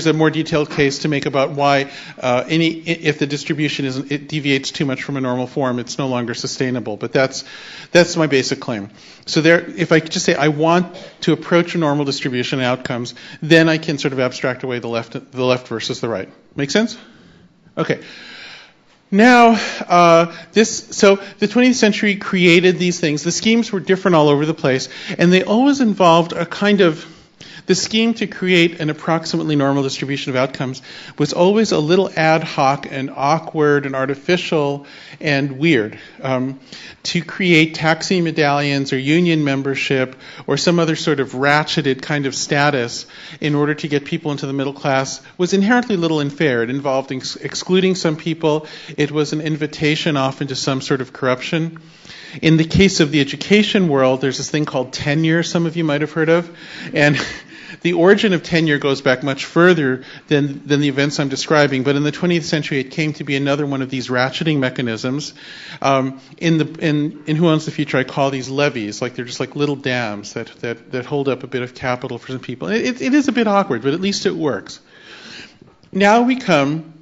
a more detailed case to make about why if the distribution it deviates too much from a normal form, it's no longer sustainable. But that's my basic claim. So if I just say I want to approach a normal distribution and outcomes, then I can sort of abstract away the left versus the right. Make sense? Okay. Now, so the 20th century created these things. The schemes were different all over the place, and they always involved a kind of, the scheme to create an approximately normal distribution of outcomes was always a little ad hoc and awkward and artificial and weird. To create taxi medallions or union membership or some other sort of ratcheted kind of status in order to get people into the middle class was inherently little unfair. It involved excluding some people. It was an invitation often to some sort of corruption. In the case of the education world, there's this thing called tenure, some of you might have heard of. And the origin of tenure goes back much further than the events I'm describing, but in the 20th century it came to be another one of these ratcheting mechanisms. In Who Owns the Future, I call these levees, like they're just like little dams that hold up a bit of capital for some people. It is a bit awkward, but at least it works. Now we come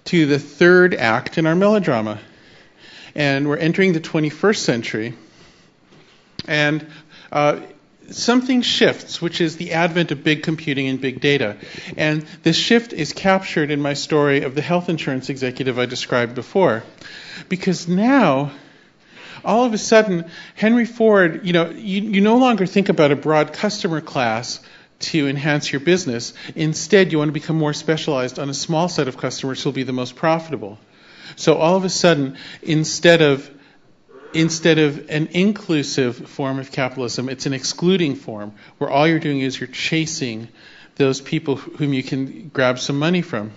to the third act in our melodrama, and we're entering the 21st century, and something shifts, which is the advent of big computing and big data. And this shift is captured in my story of the health insurance executive I described before. Because now, all of a sudden, Henry Ford, you no longer think about a broad customer class to enhance your business. Instead, you want to become more specialized on a small set of customers who will be the most profitable. So all of a sudden, instead of an inclusive form of capitalism, it's an excluding form, where all you're doing is you're chasing those people whom you can grab some money from.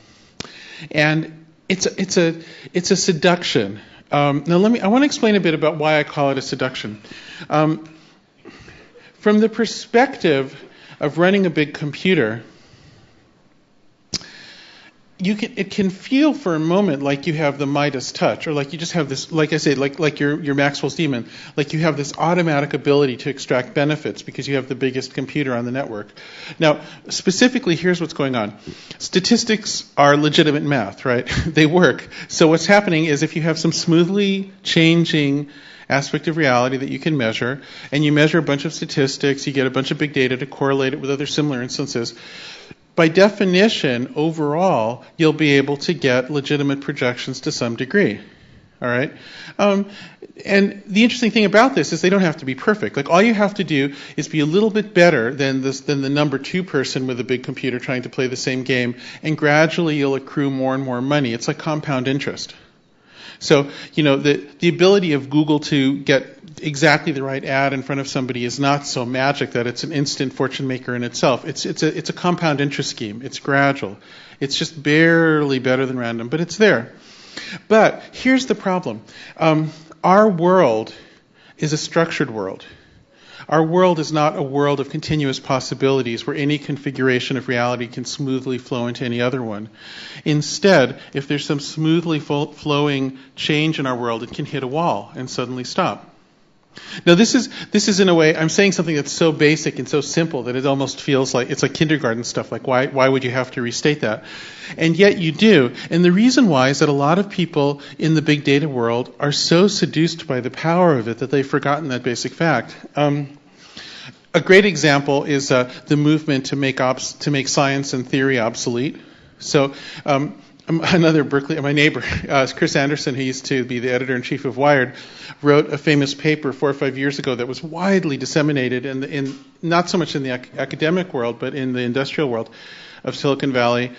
And it's a seduction. Now I want to explain a bit about why I call it a seduction. From the perspective of running a big computer, it can feel for a moment like you have the Midas touch, or like you just have this, like I say, like your Maxwell's Demon, like you have this automatic ability to extract benefits because you have the biggest computer on the network. Now, specifically, here's what's going on. Statistics are legitimate math, right? They work. So what's happening is if you have some smoothly changing aspect of reality that you can measure, and you measure a bunch of statistics, you get a bunch of big data to correlate it with other similar instances, by definition, overall, you'll be able to get legitimate projections to some degree. All right? And the interesting thing about this is they don't have to be perfect. Like, all you have to do is be a little bit better than the number 2 person with a big computer trying to play the same game, and gradually you'll accrue more and more money. It's like compound interest. So, the ability of Google to get exactly the right ad in front of somebody is not so magic that it's an instant fortune maker in itself. It's a compound interest scheme. It's gradual. It's just barely better than random, but it's there. But here's the problem. Our world is a structured world. Our world is not a world of continuous possibilities where any configuration of reality can smoothly flow into any other one. Instead, if there's some smoothly flowing change in our world, it can hit a wall and suddenly stop. Now, this is in a way, I'm saying something that's so basic and so simple that it almost feels like it's like kindergarten stuff. Like, why would you have to restate that? And yet you do. And the reason why is that a lot of people in the big data world are so seduced by the power of it that they've forgotten that basic fact. A great example is the movement to make science and theory obsolete. So another Berkeley, my neighbor, Chris Anderson, who used to be the editor-in-chief of Wired, wrote a famous paper 4 or 5 years ago that was widely disseminated in not so much in the academic world, but in the industrial world of Silicon Valley,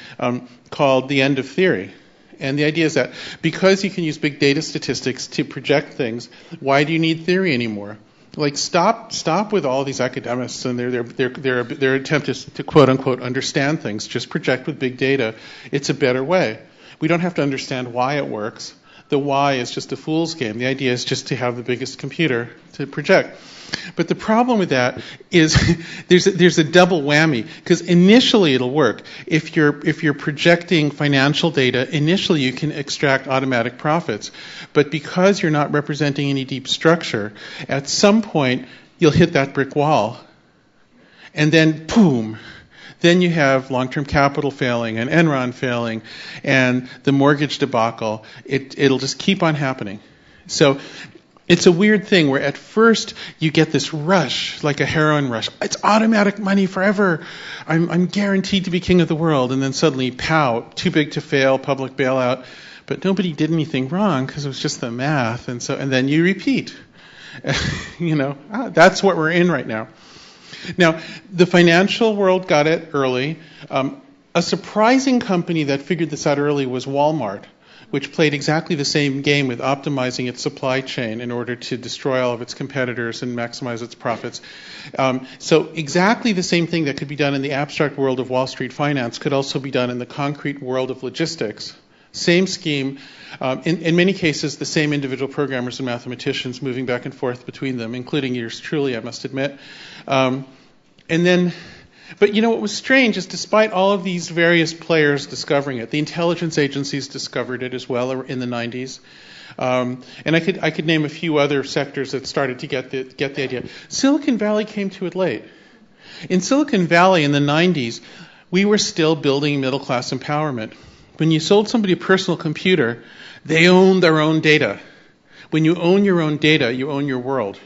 called The End of Theory. And the idea is that because you can use big data statistics to project things, why do you need theory anymore? Like, stop with all these academics and their attempt is to quote unquote understand things. Just project with big data. It's a better way. We don't have to understand why it works. The why is just a fool's game. The idea is just to have the biggest computer to project. But the problem with that is there's a double whammy, because initially it'll work. If you're projecting financial data, initially you can extract automatic profits. But because you're not representing any deep structure, at some point you'll hit that brick wall. And then, boom, then you have long-term capital failing and Enron failing and the mortgage debacle. It'll just keep on happening. So it's a weird thing where at first you get this rush, like a heroin rush. It's automatic money forever. I'm guaranteed to be king of the world. And then suddenly, pow, too big to fail, public bailout. But nobody did anything wrong because it was just the math. And then you repeat. That's what we're in right now. Now, the financial world got it early. A surprising company that figured this out early was Walmart, which played exactly the same game with optimizing its supply chain in order to destroy all of its competitors and maximize its profits. So exactly the same thing that could be done in the abstract world of Wall Street finance could also be done in the concrete world of logistics. Same scheme. In many cases, the same individual programmers and mathematicians moving back and forth between them, including yours truly, I must admit. But what was strange is despite all of these various players discovering it, the intelligence agencies discovered it as well in the 90s. And I could name a few other sectors that started to get the idea. Silicon Valley came to it late. In Silicon Valley in the 90s, we were still building middle-class empowerment. When you sold somebody a personal computer, they owned their own data. When you own your own data, you own your world.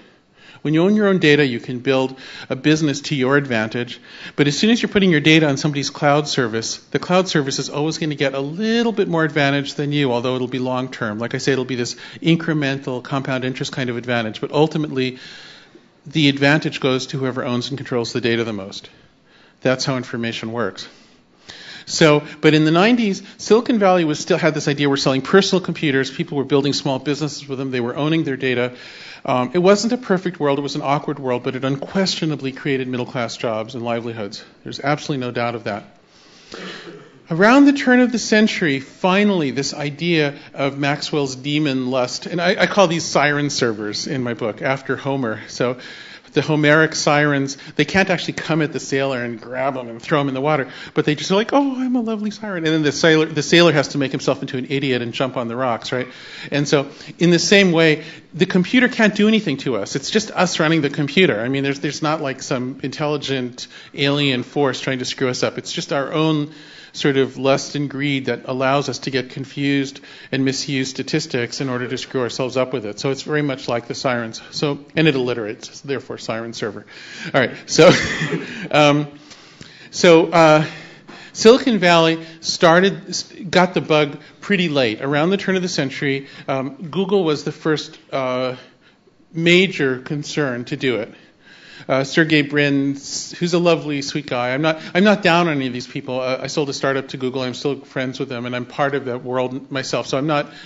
When you own your own data, you can build a business to your advantage. But as soon as you're putting your data on somebody's cloud service, the cloud service is always going to get a little bit more advantage than you, although it'll be long-term. Like I say, it'll be this incremental compound interest kind of advantage. But ultimately, the advantage goes to whoever owns and controls the data the most. That's how information works. But in the 90s, Silicon Valley still had this idea we're selling personal computers. People were building small businesses with them. They were owning their data. It wasn't a perfect world. It was an awkward world, but it unquestionably created middle-class jobs and livelihoods. There's absolutely no doubt of that. Around the turn of the century, finally, this idea of Maxwell's Demon lust, and I call these Siren servers in my book, after Homer. So the Homeric sirens, they can't actually come at the sailor and grab him and throw him in the water, but they just are like, oh, I'm a lovely siren. And then the sailor has to make himself into an idiot and jump on the rocks, right? And so in the same way, the computer can't do anything to us. It's just us running the computer. I mean, there's not like some intelligent alien force trying to screw us up. It's just our own sort of lust and greed that allows us to get confused and misuse statistics in order to screw ourselves up with it. So it's very much like the sirens. So, and it alliterates, therefore siren server. All right, so Silicon Valley got the bug pretty late. Around the turn of the century, Google was the first major concern to do it. Sergey Brin, who's a lovely, sweet guy. I'm not down on any of these people. I sold a startup to Google. I'm still friends with them, and I'm part of that world myself. So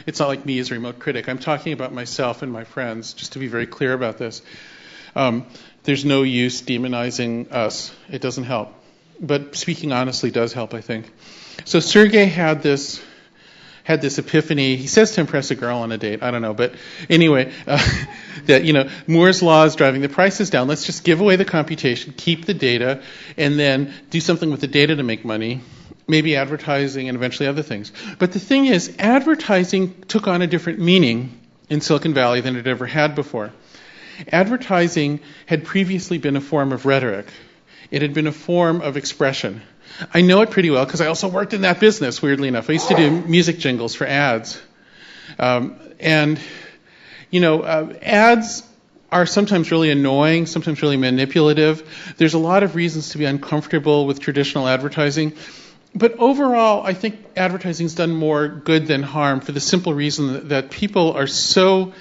it's not like me as a remote critic. I'm talking about myself and my friends, just to be very clear about this. There's no use demonizing us. It doesn't help. But speaking honestly does help, I think. So Sergey had this epiphany. He says to impress a girl on a date. I don't know. But anyway, that, Moore's law is driving the prices down. Let's just give away the computation, keep the data, and then do something with the data to make money, maybe advertising and eventually other things. But the thing is, advertising took on a different meaning in Silicon Valley than it ever had before. Advertising had previously been a form of rhetoric. It had been a form of expression. I know it pretty well because I also worked in that business, weirdly enough. I used to do music jingles for ads. Ads are sometimes really annoying, sometimes really manipulative. There's a lot of reasons to be uncomfortable with traditional advertising. But overall, I think advertising's done more good than harm for the simple reason that people are so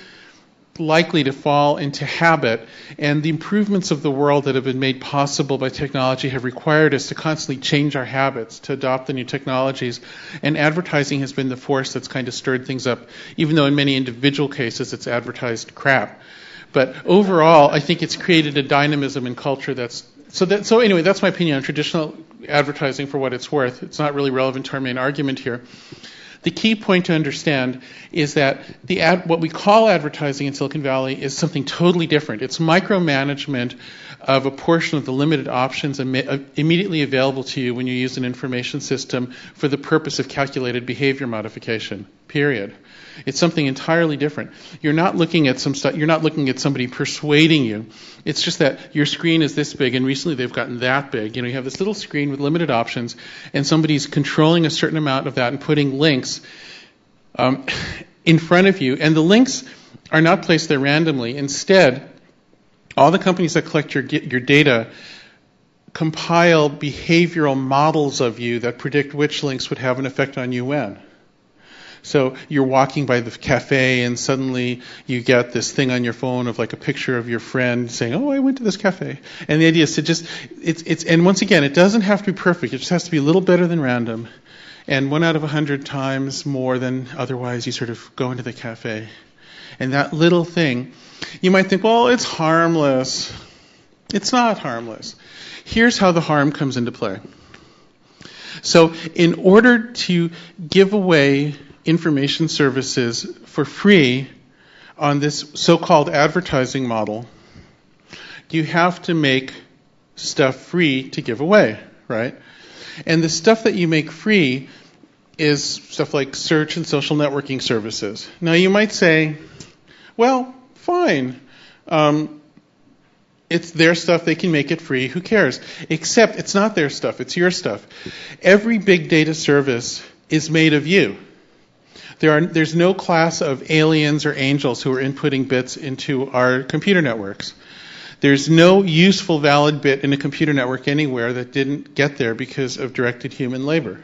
likely to fall into habit, and the improvements of the world that have been made possible by technology have required us to constantly change our habits, to adopt the new technologies, and advertising has been the force that's kind of stirred things up, even though in many individual cases it's advertised crap. But overall, I think it's created a dynamism in culture so anyway, that's my opinion on traditional advertising for what it's worth. It's not really relevant to our main argument here. The key point to understand is that what we call advertising in Silicon Valley is something totally different. It's micromanagement of a portion of the limited options immediately available to you when you use an information system for the purpose of calculated behavior modification, period. It's something entirely different. You're not looking at you're not looking at somebody persuading you. It's just that your screen is this big, and recently they've gotten that big. You have this little screen with limited options, and somebody's controlling a certain amount of that and putting links in front of you. And the links are not placed there randomly. Instead, all the companies that collect your data compile behavioral models of you that predict which links would have an effect on you when. So you're walking by the cafe and suddenly you get this thing on your phone of like a picture of your friend saying, oh, I went to this cafe. And the idea is to and once again, it doesn't have to be perfect. It just has to be a little better than random. And 1 out of 100 times more than otherwise you sort of go into the cafe. And that little thing, you might think, well, it's harmless. It's not harmless. Here's how the harm comes into play. So in order to give away information services for free on this so-called advertising model, you have to make stuff free to give away, right? And the stuff that you make free is stuff like search and social networking services. Now you might say, well, fine. It's their stuff, they can make it free, who cares? Except it's not their stuff, it's your stuff. Every big data service is made of you. There's no class of aliens or angels who are inputting bits into our computer networks. There's no useful valid bit in a computer network anywhere that didn't get there because of directed human labor.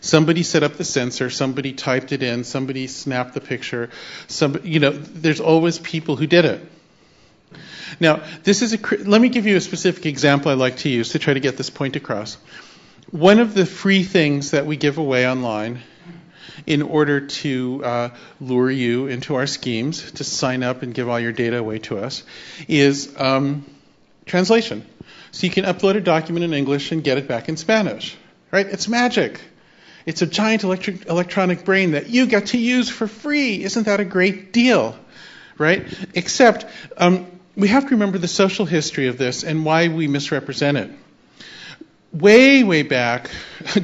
Somebody set up the sensor, somebody typed it in, somebody snapped the picture. There's always people who did it. Now, let me give you a specific example I like to use to try to get this point across. One of the free things that we give away online in order to lure you into our schemes, to sign up and give all your data away to us, is translation. So you can upload a document in English and get it back in Spanish, right? It's magic. It's a giant electronic brain that you get to use for free. Isn't that a great deal, right? Except we have to remember the social history of this and why we misrepresent it. Way, way back,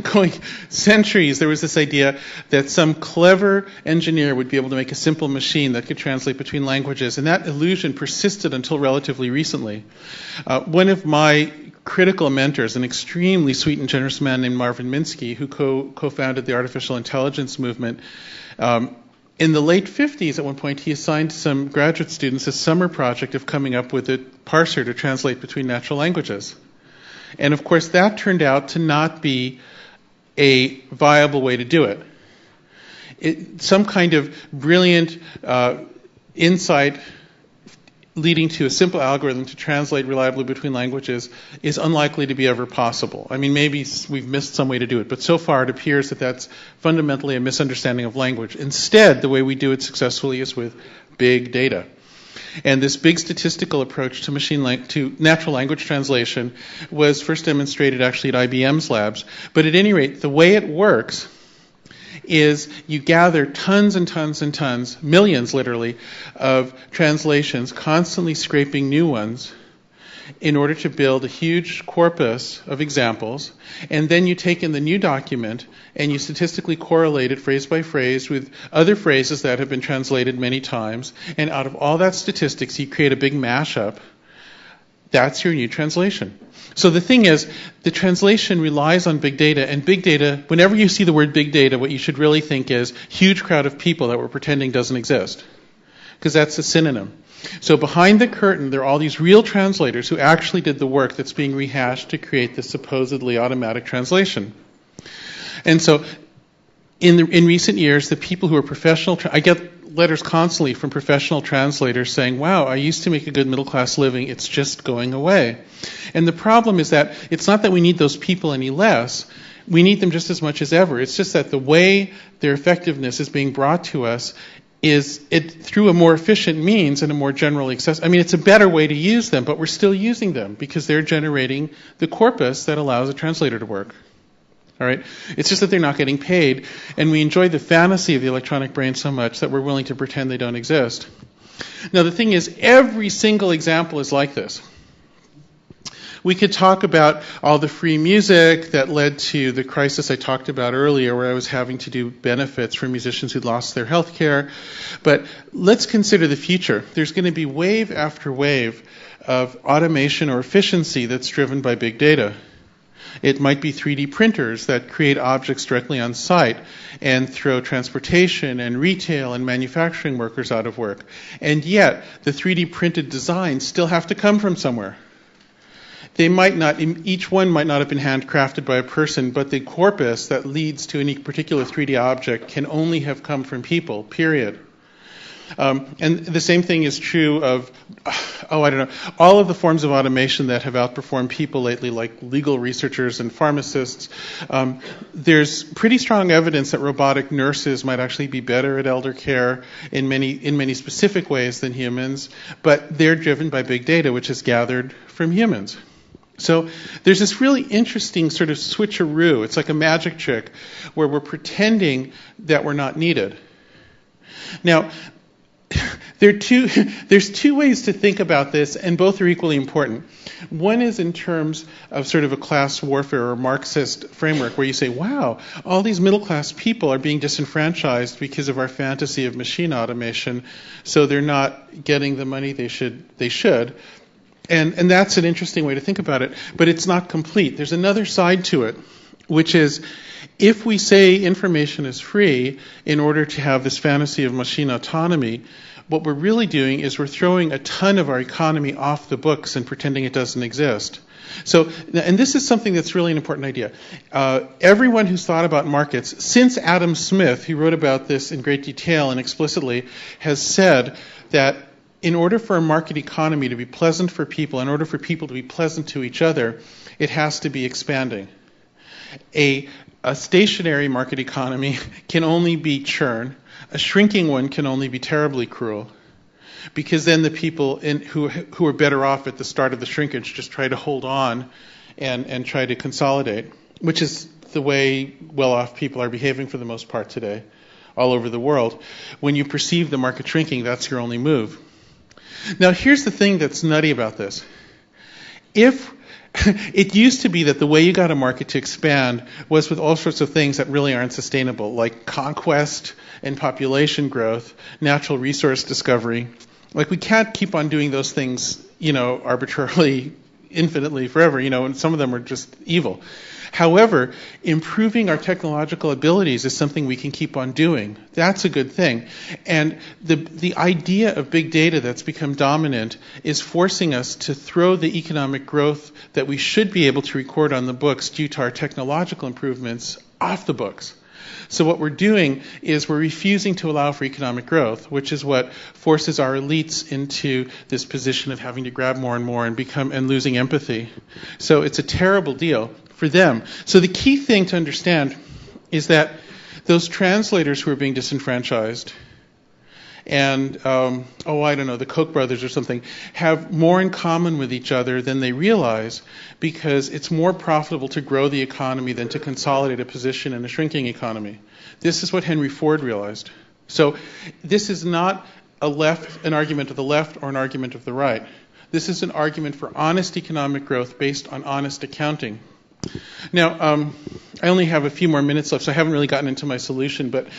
going centuries, there was this idea that some clever engineer would be able to make a simple machine that could translate between languages, and that illusion persisted until relatively recently. One of my critical mentors, an extremely sweet and generous man named Marvin Minsky, who co-founded the artificial intelligence movement, in the late 50s, at one point, he assigned some graduate students a summer project of coming up with a parser to translate between natural languages. And of course, that turned out to not be a viable way to do it. Some kind of brilliant insight leading to a simple algorithm to translate reliably between languages is unlikely to be ever possible. I mean, maybe we've missed some way to do it, but so far it appears that that's fundamentally a misunderstanding of language. Instead, the way we do it successfully is with big data. And this big statistical approach to natural language translation was first demonstrated actually at IBM's labs. But at any rate, the way it works is you gather tons and tons and tons, millions literally, of translations, constantly scraping new ones in order to build a huge corpus of examples, and then you take in the new document and you statistically correlate it phrase by phrase with other phrases that have been translated many times, and out of all that statistics you create a big mashup. That's your new translation. So the thing is, the translation relies on big data, and big data, whenever you see the word big data, what you should really think is huge crowd of people that we're pretending doesn't exist, because that's a synonym. So behind the curtain, there are all these real translators who actually did the work that's being rehashed to create this supposedly automatic translation. And so in recent years, the people who are professional, I get letters constantly from professional translators saying, wow, I used to make a good middle-class living, it's just going away. And the problem is that it's not that we need those people any less, we need them just as much as ever. It's just that the way their effectiveness is being brought to us is it through a more efficient means and a more generally accessible. I mean, it's a better way to use them, but we're still using them because they're generating the corpus that allows a translator to work. All right? It's just that they're not getting paid, and we enjoy the fantasy of the electronic brain so much that we're willing to pretend they don't exist. Now, the thing is, every single example is like this. We could talk about all the free music that led to the crisis I talked about earlier, where I was having to do benefits for musicians who'd lost their health care. But let's consider the future. There's going to be wave after wave of automation or efficiency that's driven by big data. It might be 3D printers that create objects directly on site and throw transportation and retail and manufacturing workers out of work. And yet, the 3D printed designs still have to come from somewhere. They might not, each one might not have been handcrafted by a person, but the corpus that leads to any particular 3D object can only have come from people, period. And the same thing is true of, all of the forms of automation that have outperformed people lately, like legal researchers and pharmacists. There's pretty strong evidence that robotic nurses might actually be better at elder care in many specific ways than humans, but they're driven by big data, which is gathered from humans. So there's this really interesting sort of switcheroo. It's like a magic trick where we're pretending that we're not needed. Now, there's two ways to think about this, and both are equally important. One is in terms of sort of a class warfare or Marxist framework where you say, wow, all these middle-class people are being disenfranchised because of our fantasy of machine automation, so they're not getting the money they should. And that's an interesting way to think about it, but it's not complete. There's another side to it, which is if we say information is free in order to have this fantasy of machine autonomy, what we're really doing is we're throwing a ton of our economy off the books and pretending it doesn't exist. So, and this is something that's really an important idea. Everyone who's thought about markets, since Adam Smith, who wrote about this in great detail and explicitly, has said that in order for a market economy to be pleasant for people, in order for people to be pleasant to each other, it has to be expanding. A stationary market economy can only be churn. A shrinking one can only be terribly cruel, because then the people who are better off at the start of the shrinkage just try to hold on and try to consolidate, which is the way well-off people are behaving for the most part today all over the world. When you perceive the market shrinking, that's your only move. Now, here's the thing that's nutty about this. If it used to be that the way you got a market to expand was with all sorts of things that really aren't sustainable, like conquest and population growth, natural resource discovery. Like, we can't keep on doing those things, arbitrarily, infinitely, forever, and some of them are just evil. However, improving our technological abilities is something we can keep on doing. That's a good thing. And the idea of big data that's become dominant is forcing us to throw the economic growth that we should be able to record on the books due to our technological improvements off the books. So what we're doing is we're refusing to allow for economic growth, which is what forces our elites into this position of having to grab more and more and losing empathy. So it's a terrible deal for them. So the key thing to understand is that those translators who are being disenfranchised and, the Koch brothers or something, have more in common with each other than they realize, because it's more profitable to grow the economy than to consolidate a position in a shrinking economy. This is what Henry Ford realized. So this is not an argument of the left or an argument of the right. This is an argument for honest economic growth based on honest accounting. Now, I only have a few more minutes left, so I haven't really gotten into my solution, but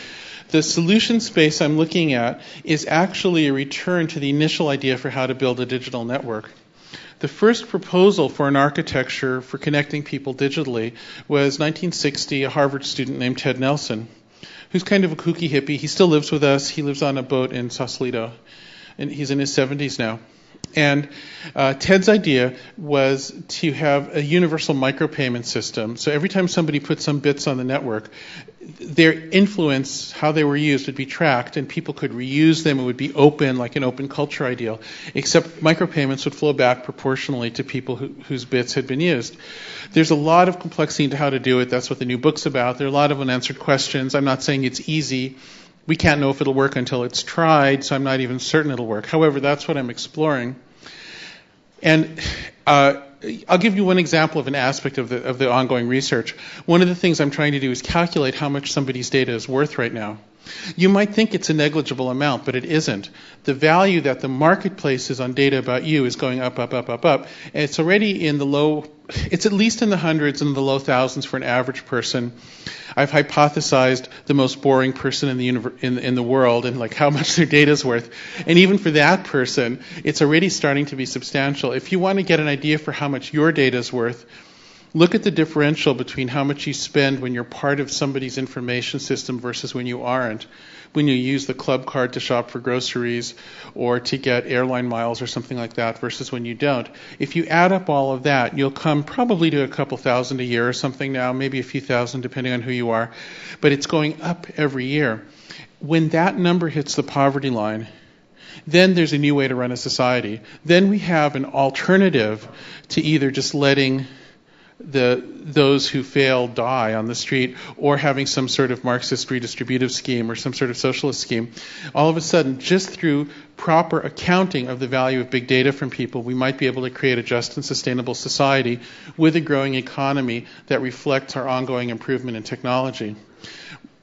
the solution space I'm looking at is actually a return to the initial idea for how to build a digital network. The first proposal for an architecture for connecting people digitally was 1960, a Harvard student named Ted Nelson, who's kind of a kooky hippie. He still lives with us. He lives on a boat in Sausalito, and he's in his 70s now. And Ted's idea was to have a universal micropayment system. So every time somebody put some bits on the network, their influence, how they were used, would be tracked, and people could reuse them. It would be open, like an open culture ideal, except micropayments would flow back proportionally to people whose bits had been used. There's a lot of complexity into how to do it. That's what the new book's about. There are a lot of unanswered questions. I'm not saying it's easy. We can't know if it'll work until it's tried, so I'm not even certain it'll work. However, that's what I'm exploring. And I'll give you one example of an aspect of the ongoing research. One of the things I'm trying to do is calculate how much somebody's data is worth right now. You might think it's a negligible amount, but it isn't. The value that the market places on data about you is going up, up, up, up, up. And it's already in the low, it's at least in the hundreds and the low thousands for an average person. I've hypothesized the most boring person in the world and like how much their data is worth. And even for that person, it's already starting to be substantial. If you want to get an idea for how much your data is worth, look at the differential between how much you spend when you're part of somebody's information system versus when you aren't. When you use the club card to shop for groceries or to get airline miles or something like that versus when you don't. If you add up all of that, you'll come probably to a couple thousand a year or something now, maybe a few thousand depending on who you are. But it's going up every year. When that number hits the poverty line, then there's a new way to run a society. Then we have an alternative to either just letting those who fail die on the street or having some sort of Marxist redistributive scheme or some sort of socialist scheme. All of a sudden, just through proper accounting of the value of big data from people, we might be able to create a just and sustainable society with a growing economy that reflects our ongoing improvement in technology.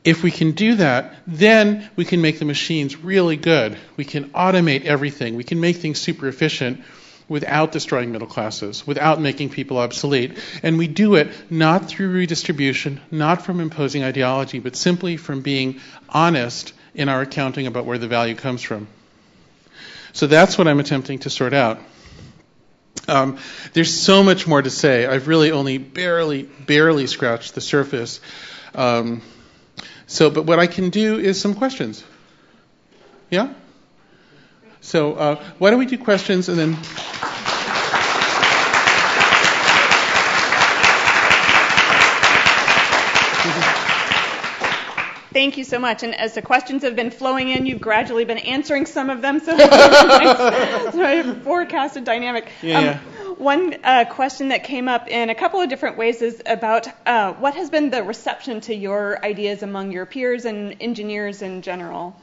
If we can do that, then we can make the machines really good. We can automate everything. We can make things super efficient without destroying middle classes, without making people obsolete. And we do it not through redistribution, not from imposing ideology, but simply from being honest in our accounting about where the value comes from. So that's what I'm attempting to sort out. There's so much more to say. I've really only barely scratched the surface. But what I can do is some questions. Yeah? So why don't we do questions and then... Thank you so much. And as the questions have been flowing in, you've gradually been answering some of them. So I forecasted dynamic. Yeah. One question that came up in a couple of different ways is about what has been the reception to your ideas among your peers and engineers in general?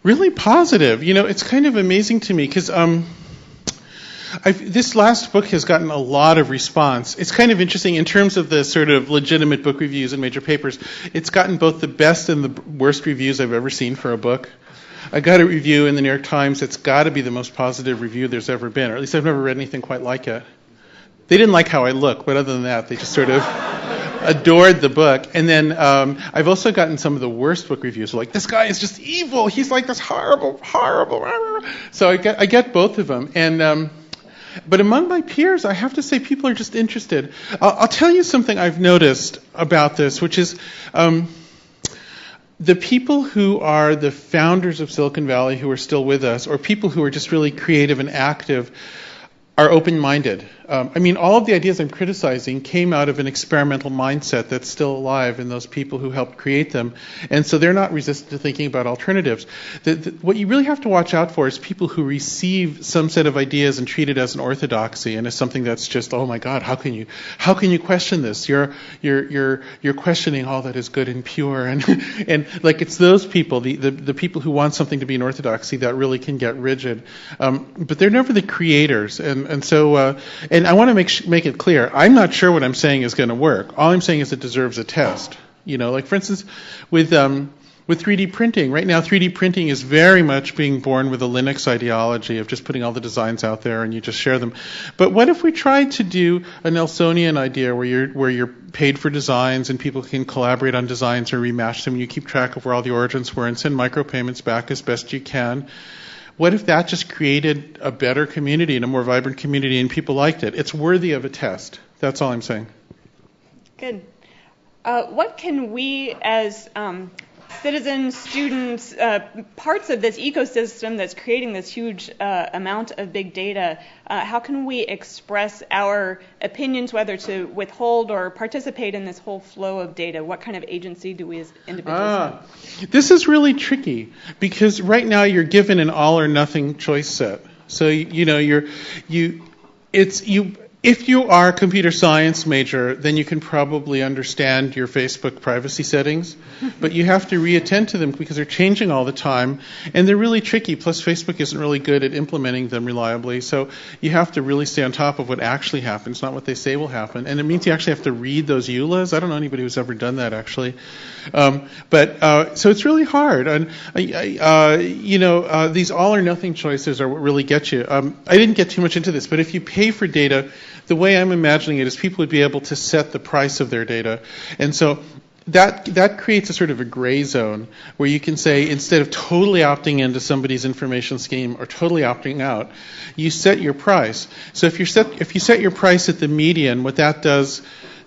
Really positive. It's kind of amazing to me because this last book has gotten a lot of response. It's kind of interesting in terms of the sort of legitimate book reviews and major papers. It's gotten both the best and the worst reviews I've ever seen for a book. I got a review in the New York Times that's got to be the most positive review there's ever been, or at least I've never read anything quite like it. They didn't like how I look, but other than that, they just sort of adored the book. And then I've also gotten some of the worst book reviews. Like, this guy is just evil. He's like this horrible. So I get both of them. And but among my peers, I have to say people are just interested. I'll tell you something I've noticed about this, which is the people who are the founders of Silicon Valley who are still with us, or people who are just really creative and active, are open-minded. I mean, all of the ideas I'm criticizing came out of an experimental mindset that's still alive in those people who helped create them. And so they're not resistant to thinking about alternatives. What you really have to watch out for is people who receive some set of ideas and treat it as an orthodoxy and as something that's just, oh my God, how can you question this? You're questioning all that is good and pure. And like, it's those people, the people who want something to be an orthodoxy that really can get rigid. But they're never the creators. And so I want to make it clear, I'm not sure what I'm saying is going to work. All I'm saying is it deserves a test. You know, like for instance, with 3D printing, right now 3D printing is very much being born with a Linux ideology of just putting all the designs out there and you just share them. But what if we tried to do a Nelsonian idea where you're paid for designs and people can collaborate on designs or rematch them and you keep track of where all the origins were and send micropayments back as best you can? What if that just created a better community and a more vibrant community and people liked it? It's worthy of a test. That's all I'm saying. Good. What can we as citizens, students, parts of this ecosystem that's creating this huge amount of big data, how can we express our opinions, whether to withhold or participate in this whole flow of data? What kind of agency do we as individuals have? This is really tricky because right now you're given an all or nothing choice set. So if you are a computer science major, then you can probably understand your Facebook privacy settings, but you have to reattend to them because they're changing all the time, and they're really tricky. Plus, Facebook isn't really good at implementing them reliably, so you have to really stay on top of what actually happens, not what they say will happen. And it means you actually have to read those EULAs. I don't know anybody who's ever done that, actually. So it's really hard. And these all or nothing choices are what really get you. I didn't get too much into this, but if you pay for data, the way I'm imagining it is people would be able to set the price of their data. And so that creates a sort of a gray zone where you can say, instead of totally opting into somebody's information scheme or totally opting out, you set your price. So if you set your price at the median, what that does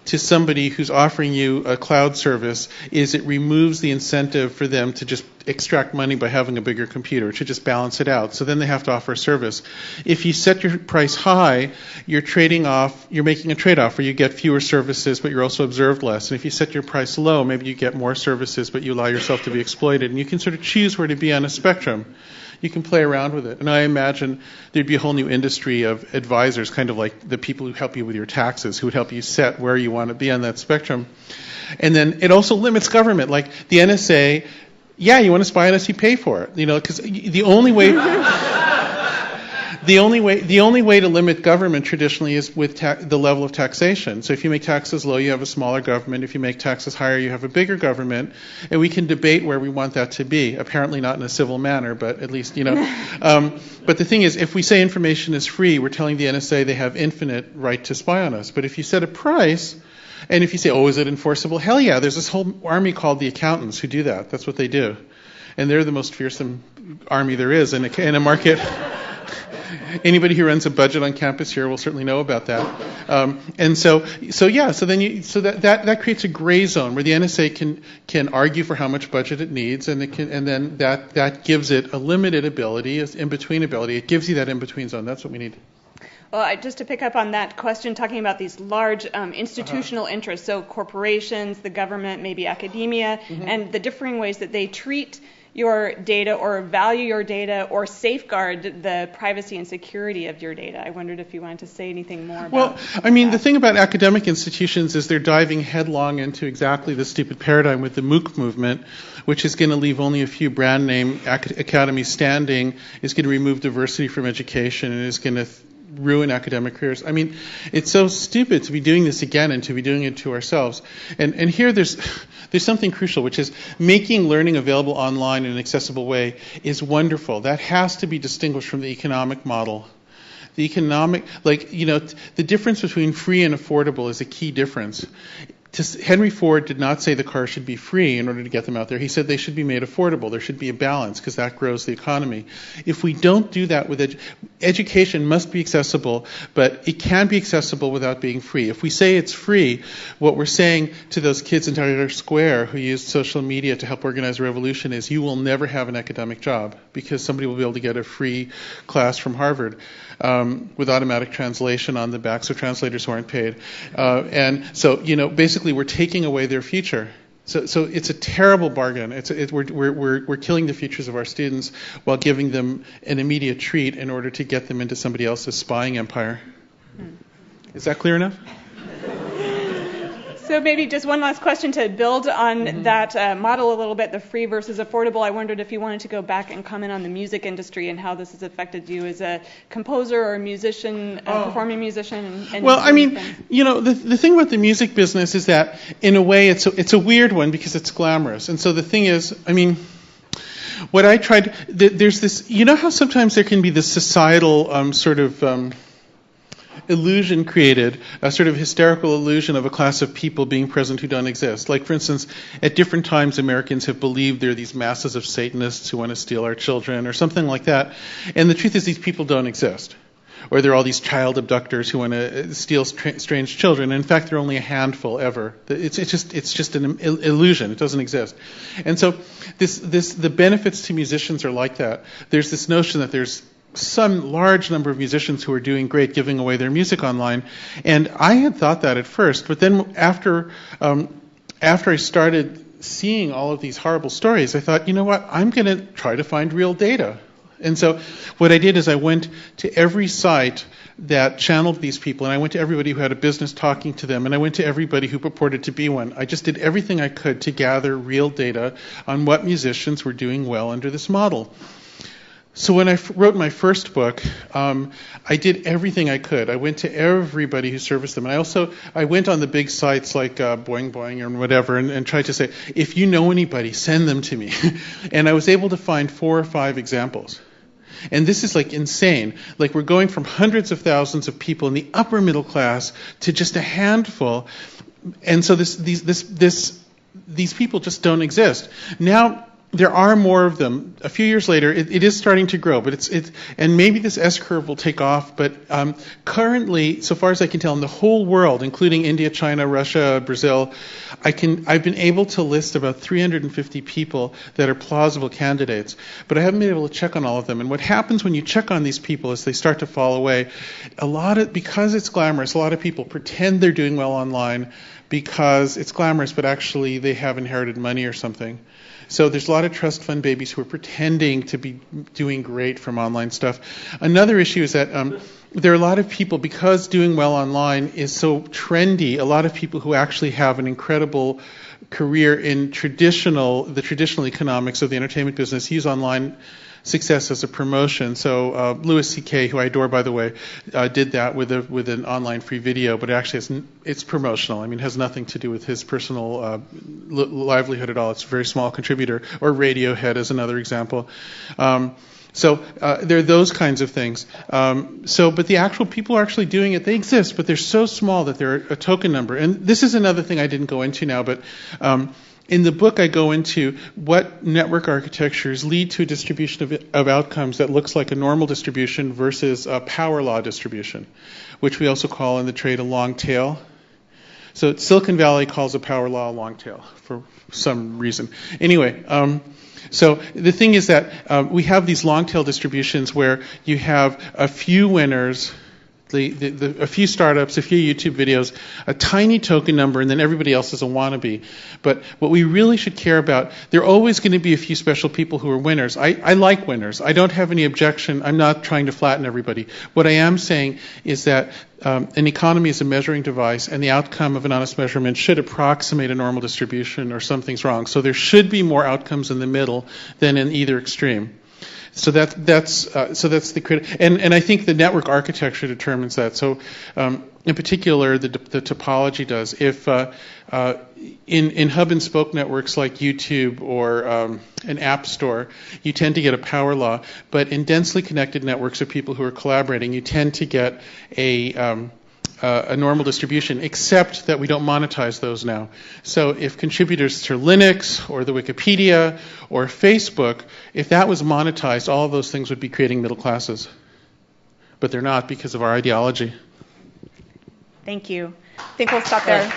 to somebody who's offering you a cloud service is it removes the incentive for them to just extract money by having a bigger computer, to just balance it out. So then they have to offer a service. If you set your price high, you're making a trade-off where you get fewer services, but you're also observed less. And if you set your price low, maybe you get more services, but you allow yourself to be exploited. And you can sort of choose where to be on a spectrum. You can play around with it. And I imagine there'd be a whole new industry of advisors, kind of like the people who help you with your taxes, who would help you set where you want to be on that spectrum. And then it also limits government. Like the NSA, yeah, you want to spy on us, you pay for it. Because the only way to limit government traditionally is with the level of taxation. So if you make taxes low, you have a smaller government. If you make taxes higher, you have a bigger government. And we can debate where we want that to be. Apparently not in a civil manner, but at least, But the thing is, if we say information is free, we're telling the NSA they have infinite right to spy on us. But if you set a price, and if you say, oh, is it enforceable? Hell yeah, there's this whole army called the accountants who do that. That's what they do. And they're the most fearsome army there is in a market. Anybody who runs a budget on campus here will certainly know about that. That creates a gray zone where the NSA can argue for how much budget it needs, and then that gives it a limited ability, an in-between ability. It gives you that in-between zone. That's what we need. Well, just to pick up on that question, talking about these large institutional interests, so corporations, the government, maybe academia, and the differing ways that they treat your data or value your data or safeguard the privacy and security of your data. I wondered if you wanted to say anything more about that. The thing about academic institutions is they're diving headlong into exactly the stupid paradigm with the MOOC movement, which is going to leave only a few brand name academies standing, is going to remove diversity from education, and is going to ruin academic careers. I mean, it's so stupid to be doing this again and to be doing it to ourselves. And here there's something crucial, which is making learning available online in an accessible way is wonderful. That has to be distinguished from the economic model. The economic, the difference between free and affordable is a key difference. Henry Ford did not say the cars should be free in order to get them out there. He said they should be made affordable. There should be a balance because that grows the economy. If we don't do that with education must be accessible, but it can be accessible without being free. If we say it's free, what we're saying to those kids in Tahrir Square who used social media to help organize a revolution is you will never have an academic job because somebody will be able to get a free class from Harvard with automatic translation on the back, so translators who aren't paid. And so, basically we're taking away their future. So it's a terrible bargain. We're killing the futures of our students while giving them an immediate treat in order to get them into somebody else's spying empire. Is that clear enough? So maybe just one last question to build on that model a little bit, the free versus affordable. I wondered if you wanted to go back and comment on the music industry and how this has affected you as a composer or a musician, performing musician. Well, I mean, the thing about the music business is that, in a way, it's a weird one because it's glamorous. And so the thing is, I mean, what I tried, there's this, how sometimes there can be this societal illusion created, a sort of hysterical illusion of a class of people being present who don't exist. Like, for instance, at different times Americans have believed there are these masses of Satanists who want to steal our children or something like that. And the truth is these people don't exist. Or there are all these child abductors who want to steal strange children. And in fact, there are only a handful ever. It's just an illusion. It doesn't exist. And so the benefits to musicians are like that. There's this notion that there's some large number of musicians who are doing great giving away their music online. And I had thought that at first, but then after I started seeing all of these horrible stories, I thought, you know what, I'm going to try to find real data. And so what I did is I went to every site that channeled these people, and I went to everybody who had a business talking to them, and I went to everybody who purported to be one. I just did everything I could to gather real data on what musicians were doing well under this model. So when I wrote my first book, I did everything I could. I went to everybody who serviced them. And I went on the big sites like Boing Boing or whatever and tried to say, if you know anybody, send them to me. And I was able to find 4 or 5 examples. And this is like insane. Like we're going from hundreds of thousands of people in the upper middle class to just a handful. And so these people just don't exist. Now, there are more of them. A few years later, it is starting to grow, but and maybe this S-curve will take off. But currently, so far as I can tell, in the whole world, including India, China, Russia, Brazil, I've been able to list about 350 people that are plausible candidates. But I haven't been able to check on all of them. And what happens when you check on these people is they start to fall away. Because it's glamorous, a lot of people pretend they're doing well online because it's glamorous, but actually they have inherited money or something. So there's a lot of trust fund babies who are pretending to be doing great from online stuff. Another issue is that there are a lot of people, because doing well online is so trendy, a lot of people who actually have an incredible career in the traditional economics of the entertainment business use online success as a promotion. So Louis C.K., who I adore, by the way, did that with an online free video, but it actually it's promotional. I mean, it has nothing to do with his personal livelihood at all. It's a very small contributor. Or Radiohead is another example. So there are those kinds of things. But the actual people who are actually doing it, they exist, but they're so small that they're a token number. And this is another thing I didn't go into now, but in the book I go into what network architectures lead to a distribution of outcomes that looks like a normal distribution versus a power law distribution, which we also call in the trade a long tail. So Silicon Valley calls a power law a long tail for some reason. Anyway, so the thing is that we have these long tail distributions where you have a few winners, a few startups, a few YouTube videos, a tiny token number, and then everybody else is a wannabe. But what we really should care about, there are always going to be a few special people who are winners. I like winners. I don't have any objection. I'm not trying to flatten everybody. What I am saying is that an economy is a measuring device, and the outcome of an honest measurement should approximate a normal distribution, or something's wrong. So there should be more outcomes in the middle than in either extreme. So that's the and I think the network architecture determines that. So in particular, the topology does. If in hub and spoke networks like YouTube or an app store, you tend to get a power law. But in densely connected networks of people who are collaborating, you tend to get a normal distribution, except that we don't monetize those now. So if contributors to Linux or the Wikipedia or Facebook, if that was monetized, all of those things would be creating middle classes. But they're not because of our ideology. Thank you. I think we'll stop there.